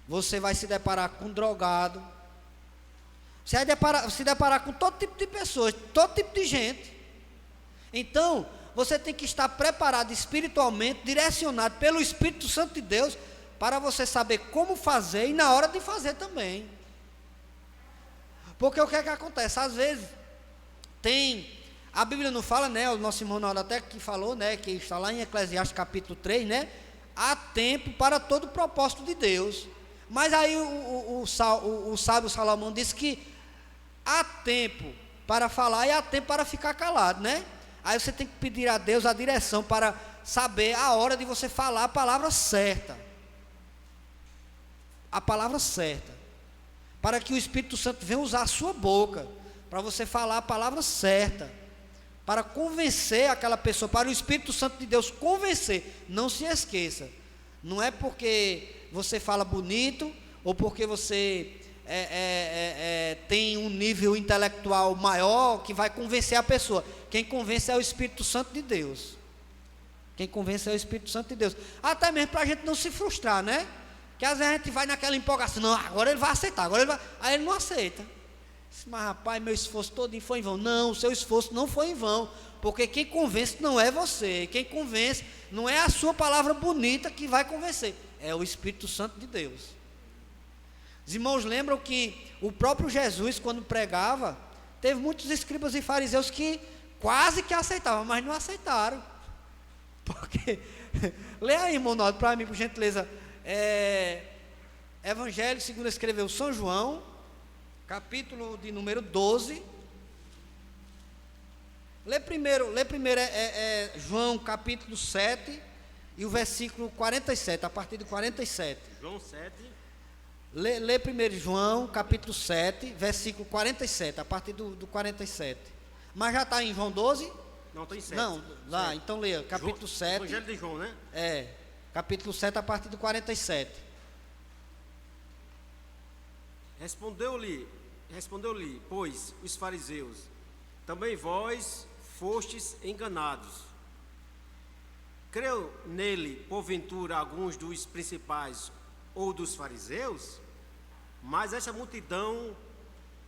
você vai se deparar com drogado, você vai se deparar com todo tipo de pessoas, todo tipo de gente. Então, você tem que estar preparado espiritualmente, direcionado pelo Espírito Santo de Deus, para você saber como fazer e na hora de fazer também. Porque o que é que acontece? Às vezes, a Bíblia não fala, né? O nosso irmão Ronaldo até que falou, né? Que está lá em Eclesiastes capítulo 3, né? Há tempo para todo o propósito de Deus. Mas aí o sábio Salomão disse que há tempo para falar e há tempo para ficar calado, né? Aí você tem que pedir a Deus a direção para saber a hora de você falar a palavra certa. A palavra certa. Para que o Espírito Santo venha usar a sua boca, para você falar a palavra certa, para convencer aquela pessoa, para o Espírito Santo de Deus convencer. Não se esqueça, não é porque você fala bonito, ou porque você tem um nível intelectual maior, que vai convencer a pessoa. Quem convence é o Espírito Santo de Deus. Quem convence é o Espírito Santo de Deus. Até mesmo para a gente não se frustrar, né? Que às vezes a gente vai naquela empolgação, não, agora ele vai aceitar, aí ele não aceita. Mas rapaz, meu esforço todo foi em vão. Não, o seu esforço não foi em vão, porque quem convence não é você, quem convence não é a sua palavra bonita que vai convencer, é o Espírito Santo de Deus. Os irmãos lembram que o próprio Jesus, quando pregava, teve muitos escribas e fariseus que quase que aceitavam, mas não aceitaram. Porque, lê aí, irmão Naldo, para mim, por gentileza, Evangelho segundo escreveu São João, capítulo de número 12. Lê primeiro João capítulo 7 e o versículo 47, a partir do 47. João 7. Lê primeiro João capítulo 7, versículo 47, a partir do 47. Mas já está em João 12? Não, está em 7. Não, lá, 7. Então leia, capítulo 7. Evangelho de João, né? Capítulo 7, a partir do 47. Respondeu-lhe, pois, os fariseus: também vós fostes enganados. Creu nele, porventura, alguns dos principais ou dos fariseus? Mas esta multidão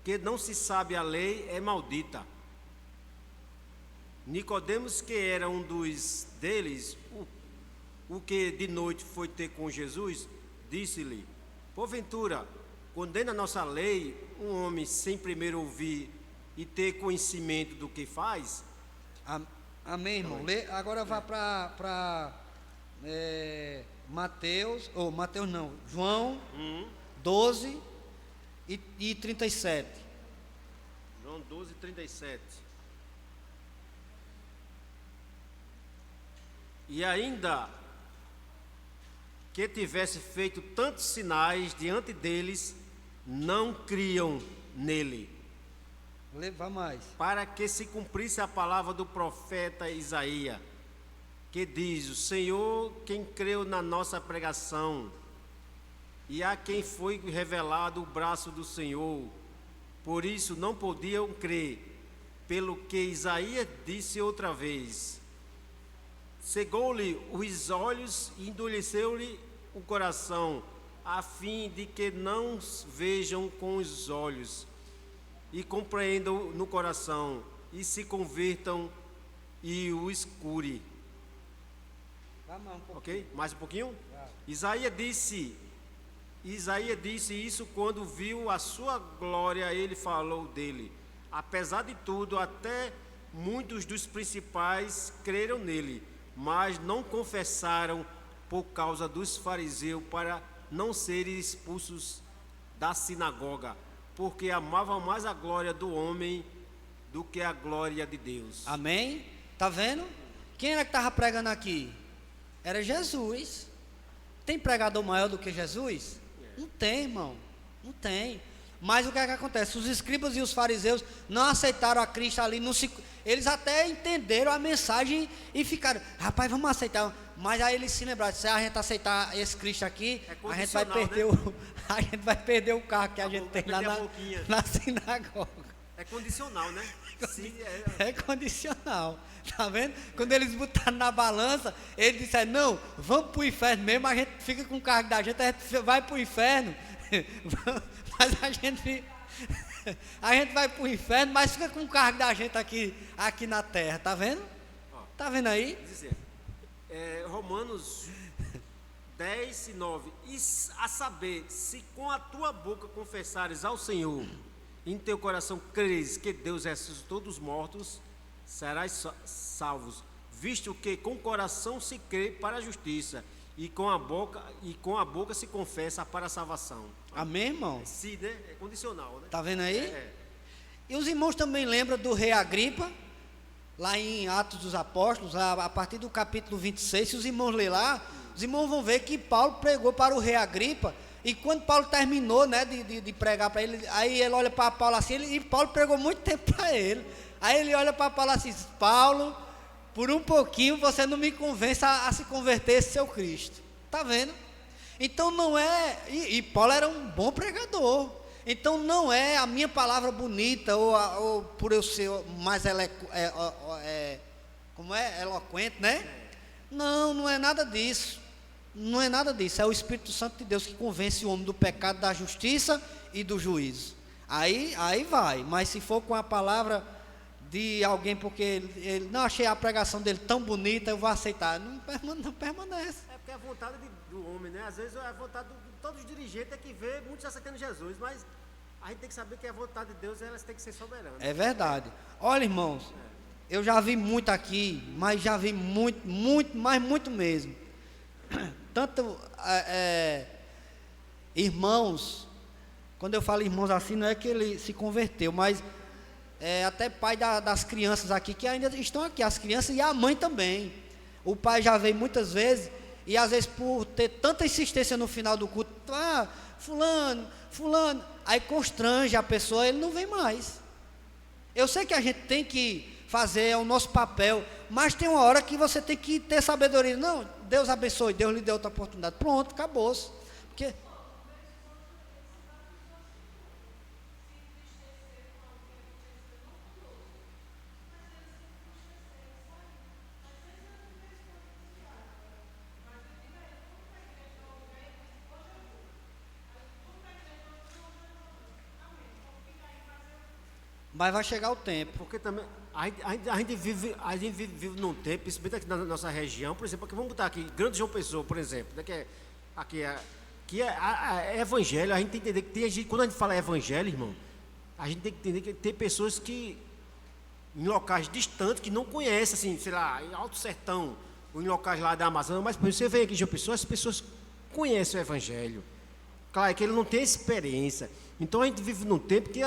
que não se sabe a lei é maldita. Nicodemos, que era um dos deles, o que de noite foi ter com Jesus, disse-lhe: porventura, quando dentro da nossa lei, um homem sem primeiro ouvir e ter conhecimento do que faz. Amém, irmão. Agora vá para Mateus, Mateus não, João 12 e 37. João 12, 37. E ainda que tivesse feito tantos sinais diante deles, não criam nele. Leva mais. Para que se cumprisse a palavra do profeta Isaías, que diz: o Senhor, quem creu na nossa pregação, e a quem foi revelado o braço do Senhor, por isso não podiam crer, pelo que Isaías disse outra vez: cegou-lhe os olhos e endureceu-lhe o coração, a fim de que não vejam com os olhos e compreendam no coração, e se convertam e o escure. Ok? Mais um pouquinho? Isaías disse isso quando viu a sua glória, ele falou dele. Apesar de tudo, até muitos dos principais creram nele, mas não confessaram por causa dos fariseus, para não serem expulsos da sinagoga, porque amavam mais a glória do homem do que a glória de Deus. Amém? Tá vendo? Quem era que estava pregando aqui? Era Jesus. Tem pregador maior do que Jesus? Não tem, irmão. Não tem. Mas o que é que acontece? Os escribas e os fariseus não aceitaram a Cristo ali. Eles até entenderam a mensagem e ficaram: rapaz, vamos aceitar. Mas aí eles se lembraram: se a gente aceitar esse Cristo aqui, a gente vai perder, né? A gente vai perder o carro que a gente tem lá na sinagoga. É condicional, né? Sim, é condicional. Tá vendo? Quando eles botaram na balança, eles disseram: não, vamos para o inferno mesmo, a gente fica com o carro da gente, a gente vai para o inferno. Mas a gente vai para o inferno, mas fica com o cargo da gente aqui na terra, tá vendo? Tá vendo aí? Dizer, Romanos 10, 9. E a saber, se com a tua boca confessares ao Senhor, em teu coração creres que Deus ressuscitou dos mortos, serás salvos, visto que com o coração se crê para a justiça, e com a boca se confessa para a salvação. Amém, irmão? Sim, né? É condicional, né? Tá vendo aí? E os irmãos também lembram do rei Agripa, lá em Atos dos Apóstolos, a partir do capítulo 26, se os irmãos lerem lá, os irmãos vão ver que Paulo pregou para o rei Agripa, e quando Paulo terminou, né, de pregar para ele, aí ele olha para Paulo assim, e Paulo pregou muito tempo para ele, aí ele olha para Paulo assim: Paulo, por um pouquinho você não me convence a se converter esse seu Cristo. Tá vendo? Então não é, e Paulo era um bom pregador, então não é a minha palavra bonita, ou por eu ser mais eloquente, né? Não é nada disso, não é nada disso, é o Espírito Santo de Deus que convence o homem do pecado, da justiça e do juízo. Aí vai, mas se for com a palavra de alguém, porque ele não achei a pregação dele tão bonita, eu vou aceitar, não permanece. É porque é a vontade do homem, né? Às vezes a vontade de todos os dirigentes é que vê muitos aceitando Jesus, mas a gente tem que saber que a vontade de Deus, elas tem que ser soberana. É verdade. Olha, irmãos, eu já vi muito aqui, mas já vi muito, mas muito mesmo. Tanto irmãos, quando eu falo irmãos assim, não é que ele se converteu, mas até pai das crianças aqui, que ainda estão aqui, as crianças e a mãe também. O pai já veio muitas vezes, e às vezes por ter tanta insistência no final do culto, fulano, aí constrange a pessoa, ele não vem mais. Eu sei que a gente tem que fazer o nosso papel, mas tem uma hora que você tem que ter sabedoria. Não, Deus abençoe, Deus lhe deu outra oportunidade, pronto, acabou-se. Porque mas vai chegar o tempo. Porque também a gente vive num tempo, principalmente aqui na nossa região, por exemplo, aqui, vamos botar aqui, Grande João Pessoa, por exemplo, né, que evangelho, a gente tem que entender que tem gente, quando a gente fala evangelho, irmão, a gente tem que entender que tem pessoas que, em locais distantes, que não conhecem, assim, sei lá, em Alto Sertão, ou em locais lá da Amazônia, mas você vem aqui de João Pessoa, as pessoas conhecem o evangelho. Claro, é que ele não tem experiência. Então a gente vive num tempo que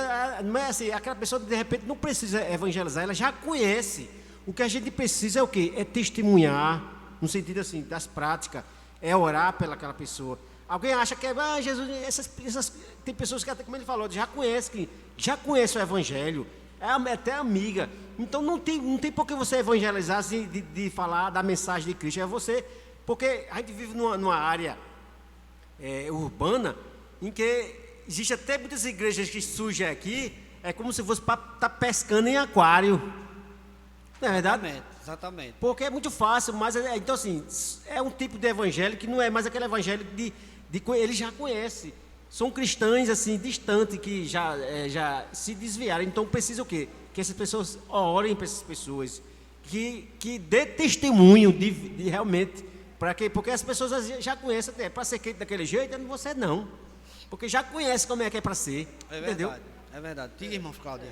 não é assim, aquela pessoa de repente não precisa evangelizar, ela já conhece. O que a gente precisa é o quê? É testemunhar, no sentido assim, das práticas, é orar pelaquela pessoa. Alguém acha que Jesus, tem pessoas que até, como ele falou, já conhece o evangelho, é até amiga. Então não tem por que você evangelizar assim, de falar da mensagem de Cristo. É você, porque a gente vive numa área urbana em que existe até muitas igrejas que surgem aqui, é como se fosse para estar pescando em aquário. Não é verdade? Exatamente. Porque é muito fácil, mas então assim, é um tipo de evangelho que não é mais aquele evangelho de ele já conhece. São cristãos assim, distantes, que já se desviaram. Então precisa o quê? Que essas pessoas orem para essas pessoas, que dê testemunho de realmente, para quê? Porque as pessoas já conhecem, para ser crente daquele jeito, você não. Porque já conhece como é que é para ser. É entendeu? verdade, é verdade. Diga, irmão Cláudia.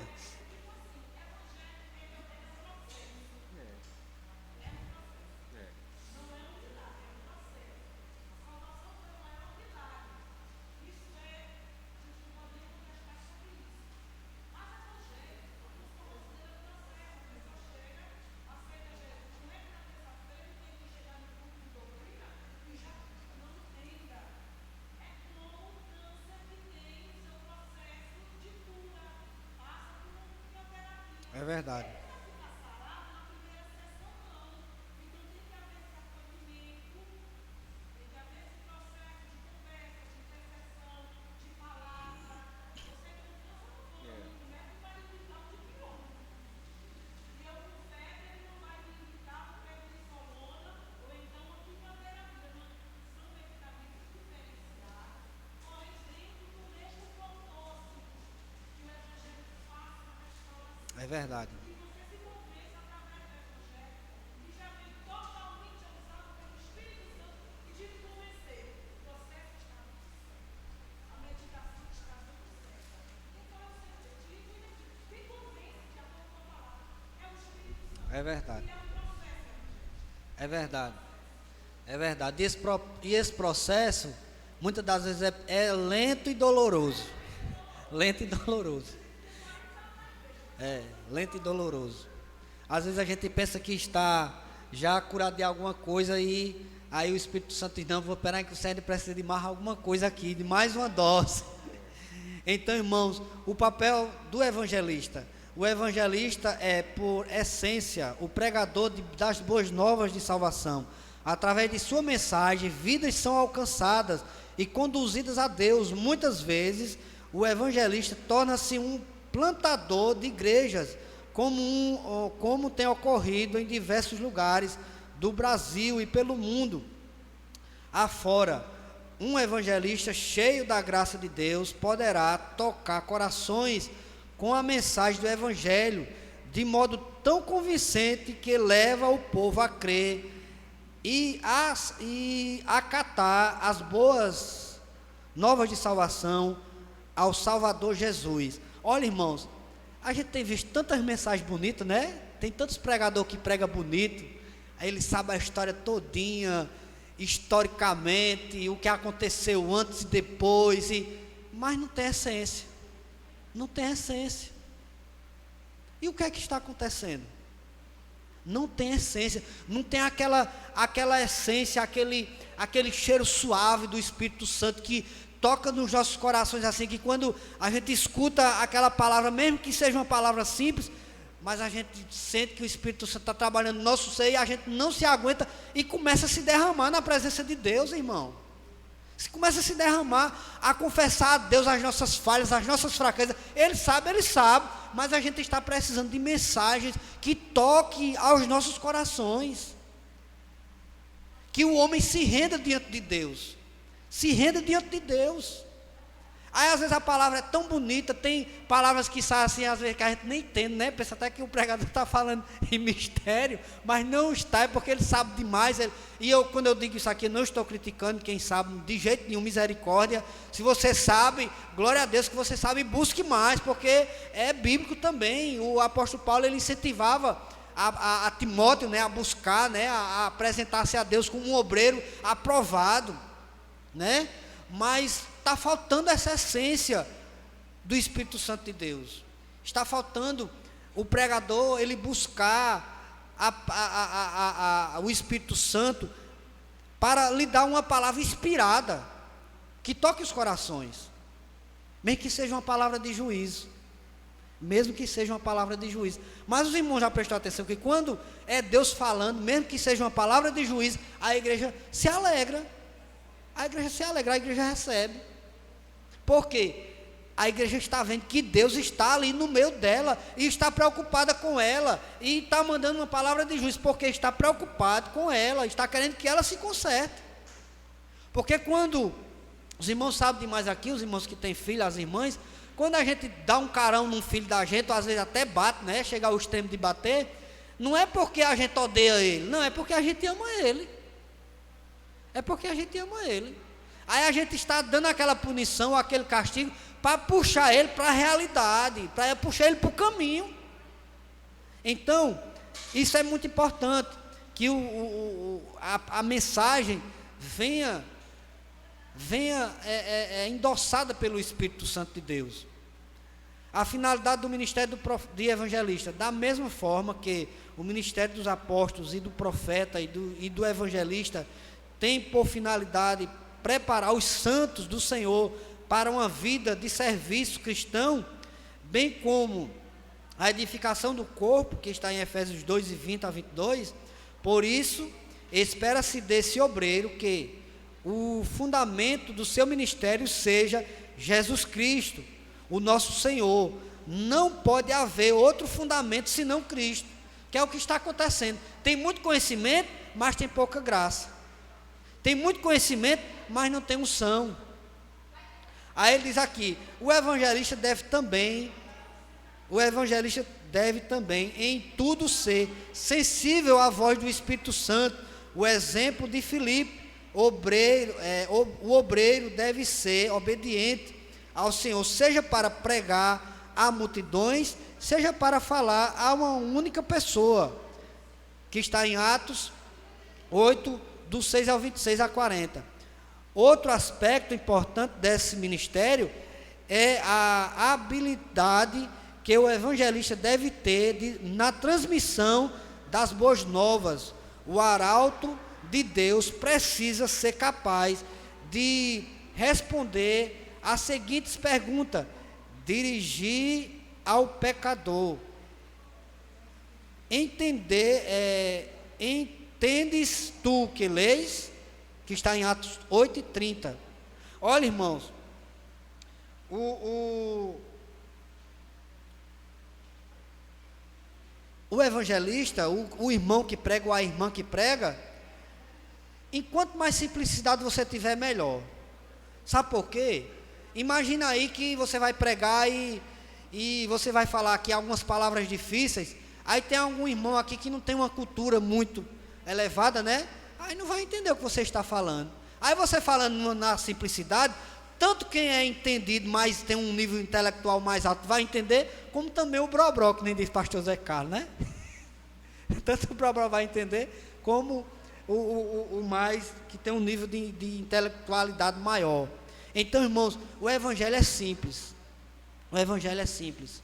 É verdade. É verdade. É verdade. É verdade. É verdade. E esse processo, muitas das vezes, é lento e doloroso. Lento e doloroso. Lento e doloroso. Às vezes a gente pensa que está já curado de alguma coisa e aí o Espírito Santo diz, não, vou esperar que o Sérgio precisa de mais alguma coisa aqui, de mais uma dose. Então, irmãos, o papel do evangelista. O evangelista é, por essência, o pregador das boas novas de salvação. Através de sua mensagem, vidas são alcançadas e conduzidas a Deus. Muitas vezes, o evangelista torna-se um plantador de igrejas, como tem ocorrido em diversos lugares do Brasil e pelo mundo afora. Um evangelista cheio da graça de Deus poderá tocar corações com a mensagem do evangelho de modo tão convincente que leva o povo a crer e acatar as boas novas de salvação ao Salvador Jesus. Olha, irmãos, a gente tem visto tantas mensagens bonitas, né? Tem tantos pregadores que pregam bonito, aí ele sabe a história todinha, historicamente, o que aconteceu antes e depois, mas não tem essência. Não tem essência. E o que é que está acontecendo? Não tem essência, não tem aquela essência, aquele cheiro suave do Espírito Santo que toca nos nossos corações, assim, que quando a gente escuta aquela palavra, mesmo que seja uma palavra simples, mas a gente sente que o Espírito Santo está trabalhando no nosso ser e a gente não se aguenta e começa a se derramar na presença de Deus, irmão. Se começa a se derramar, a confessar a Deus as nossas falhas, as nossas fraquezas. Ele sabe, mas a gente está precisando de mensagens que toquem aos nossos corações. Que o homem se renda diante de Deus. Se renda diante de Deus. Aí às vezes a palavra é tão bonita, tem palavras que saem assim, às vezes que a gente nem entende, né? Pensa até que o pregador está falando em mistério, mas não está, é porque ele sabe demais. E eu, quando eu digo isso aqui, não estou criticando quem sabe de jeito nenhum, misericórdia. Se você sabe, glória a Deus que você sabe, busque mais, porque é bíblico também. O apóstolo Paulo, ele incentivava a Timóteo, né, a buscar, né, a apresentar-se a Deus como um obreiro aprovado, né? Mas está faltando essa essência do Espírito Santo de Deus. Está faltando o pregador, ele buscar o Espírito Santo para lhe dar uma palavra inspirada, que toque os corações, mesmo que seja uma palavra de juízo. Mesmo que seja uma palavra de juízo. Mas os irmãos já prestaram atenção que quando é Deus falando, mesmo que seja uma palavra de juízo, a igreja se alegra. A igreja se alegra, a igreja recebe. Por quê? A igreja está vendo que Deus está ali no meio dela e está preocupada com ela e está mandando uma palavra de juízo porque está preocupado com ela, está querendo que ela se conserte. Porque quando os irmãos sabem demais aqui, os irmãos que têm filho, as irmãs, quando a gente dá um carão num filho da gente, ou às vezes até bate, né? Chega ao extremo de bater, não é porque a gente odeia ele, não, é porque a gente ama ele. É porque a gente ama ele. Aí a gente está dando aquela punição, aquele castigo, para puxar ele para a realidade, para puxar ele para o caminho. Então, isso é muito importante, que a mensagem venha endossada pelo Espírito Santo de Deus. A finalidade do ministério de evangelista, da mesma forma que o ministério dos apóstolos e do profeta e do evangelista tem por finalidade preparar os santos do Senhor para uma vida de serviço cristão, bem como a edificação do corpo, que está em Efésios 2, 20 a 22, por isso, espera-se desse obreiro que o fundamento do seu ministério seja Jesus Cristo, o nosso Senhor. Não pode haver outro fundamento senão Cristo, que é o que está acontecendo. Tem muito conhecimento, mas tem pouca graça. Tem muito conhecimento, mas não tem unção. Aí ele diz aqui, o evangelista deve também em tudo ser sensível à voz do Espírito Santo, o exemplo de Filipe. O obreiro deve ser obediente ao Senhor, seja para pregar a multidões, seja para falar a uma única pessoa, que está em Atos 8, do 6 ao 26 a 40. Outro aspecto importante desse ministério é a habilidade que o evangelista deve ter na transmissão das boas novas. O arauto de Deus precisa ser capaz de responder as seguintes perguntas: dirigir ao pecador, entendes tu que leis? Que está em Atos 8 e 30. Olha, irmãos, o evangelista, o irmão que prega ou a irmã que prega, enquanto mais simplicidade você tiver, melhor. Sabe por quê? Imagina aí que você vai pregar e você vai falar aqui algumas palavras difíceis, aí tem algum irmão aqui que não tem uma cultura muito elevada, né? Aí não vai entender o que você está falando. Aí você falando na simplicidade, tanto quem é entendido, mas tem um nível intelectual mais alto, vai entender, como também o brobró, que nem diz pastor Zé Carlos, né? Tanto o brobró vai entender, como o mais, que tem um nível de intelectualidade maior. Então, irmãos, o evangelho é simples. O evangelho é simples.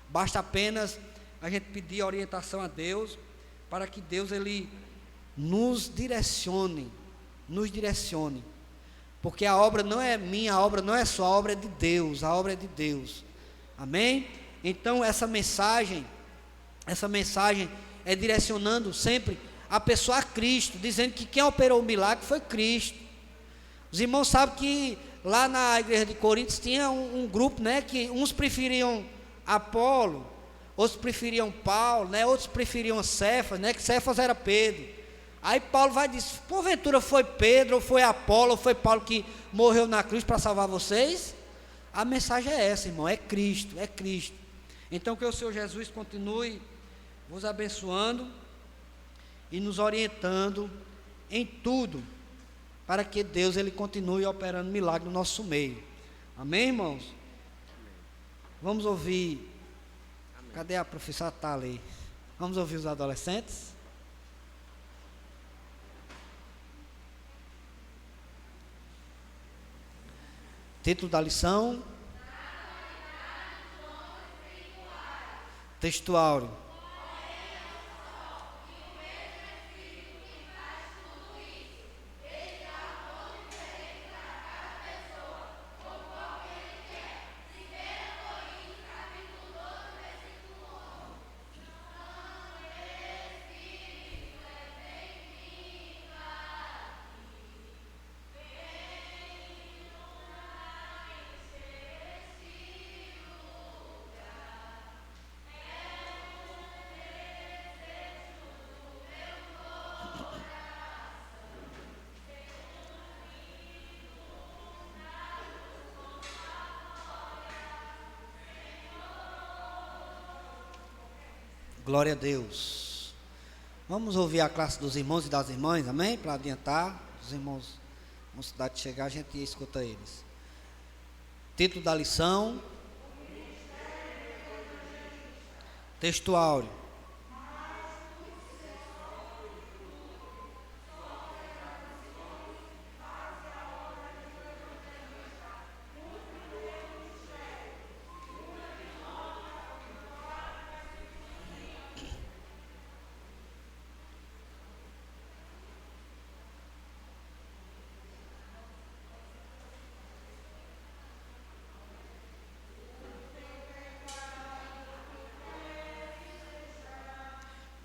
Basta apenas a gente pedir orientação a Deus, para que Deus, Ele nos direcione, porque a obra não é minha, a obra não é só, a obra é de Deus, a obra é de Deus, amém? Então essa mensagem é direcionando sempre a pessoa a Cristo, dizendo que quem operou o milagre foi Cristo. Os irmãos sabem que lá na igreja de Coríntios tinha um grupo, né, que uns preferiam Apolo, outros preferiam Paulo, né, outros preferiam Cefas, né, que Cefas era Pedro. Aí Paulo vai dizer, porventura foi Pedro, ou foi Apolo, ou foi Paulo que morreu na cruz para salvar vocês? A mensagem é essa, irmão, é Cristo, é Cristo. Então que o Senhor Jesus continue vos abençoando e nos orientando em tudo, para que Deus ele continue operando milagre no nosso meio. Amém, irmãos? Vamos ouvir. Amém. Cadê a professora Thalei? Vamos ouvir os adolescentes? Título da lição: Textuário. Glória a Deus. Vamos ouvir a classe dos irmãos e das irmãs, amém? Para adiantar, os irmãos, a mocidade chegar, a gente escuta eles. Título da lição: Textuário.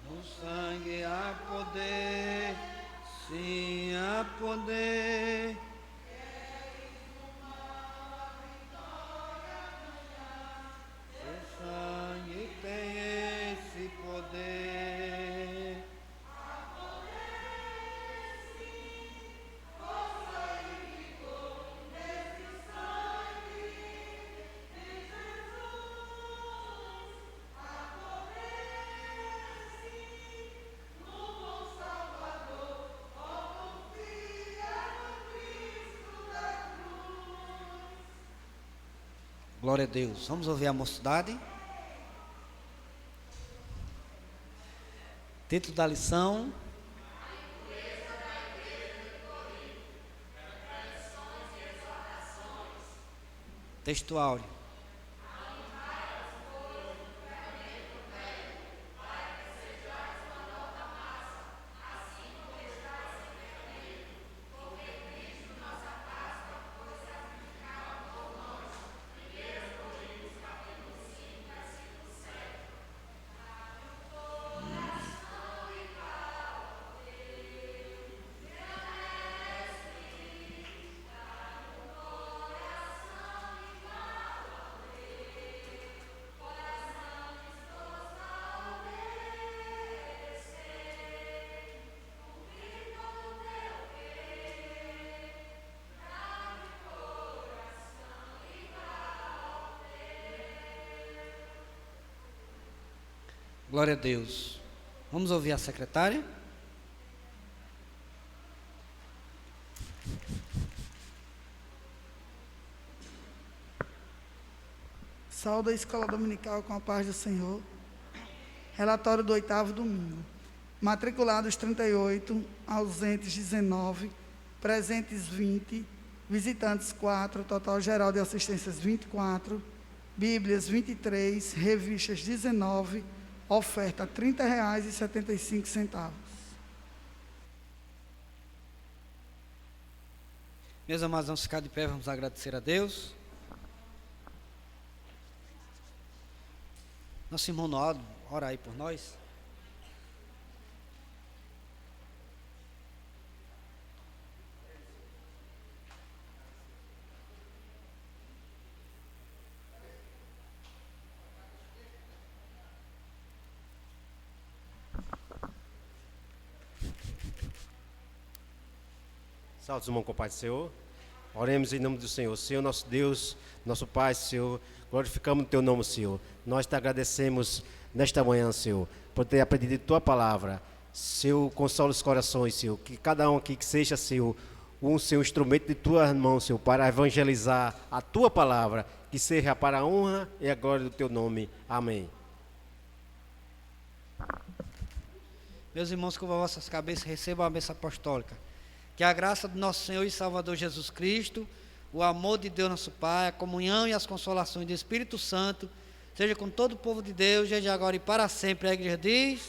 No sangue há poder, sim há poder. O sangue tem esse poder. Glória a Deus. Vamos ouvir a mocidade. Título da lição: Textuário. Glória a Deus. Vamos ouvir a secretária. Saúde a escola dominical com a paz do Senhor. Relatório do 8º domingo. Matriculados 38, ausentes 19, presentes 20, visitantes 4, total geral de assistências 24, Bíblias 23, revistas 19, oferta R$ 30,75. Meus amados, vamos ficar de pé, vamos agradecer a Deus. Nosso irmão Noaldo, ora aí por nós. Salve, irmão, com o Pai do Senhor. Oremos em nome do Senhor. Senhor, nosso Deus, nosso Pai, Senhor, glorificamos o Teu nome, Senhor. Nós te agradecemos nesta manhã, Senhor, por ter aprendido Tua palavra. Senhor, consola os corações, Senhor, que cada um aqui que seja, Senhor, Senhor, instrumento de Tuas mãos, Senhor, para evangelizar a Tua palavra, que seja para a honra e a glória do Teu nome. Amém. Meus irmãos, curvam vossas cabeças, recebam a bênção apostólica. Que a graça do nosso Senhor e Salvador Jesus Cristo, o amor de Deus nosso Pai, a comunhão e as consolações do Espírito Santo, seja com todo o povo de Deus, desde agora e para sempre. A igreja diz...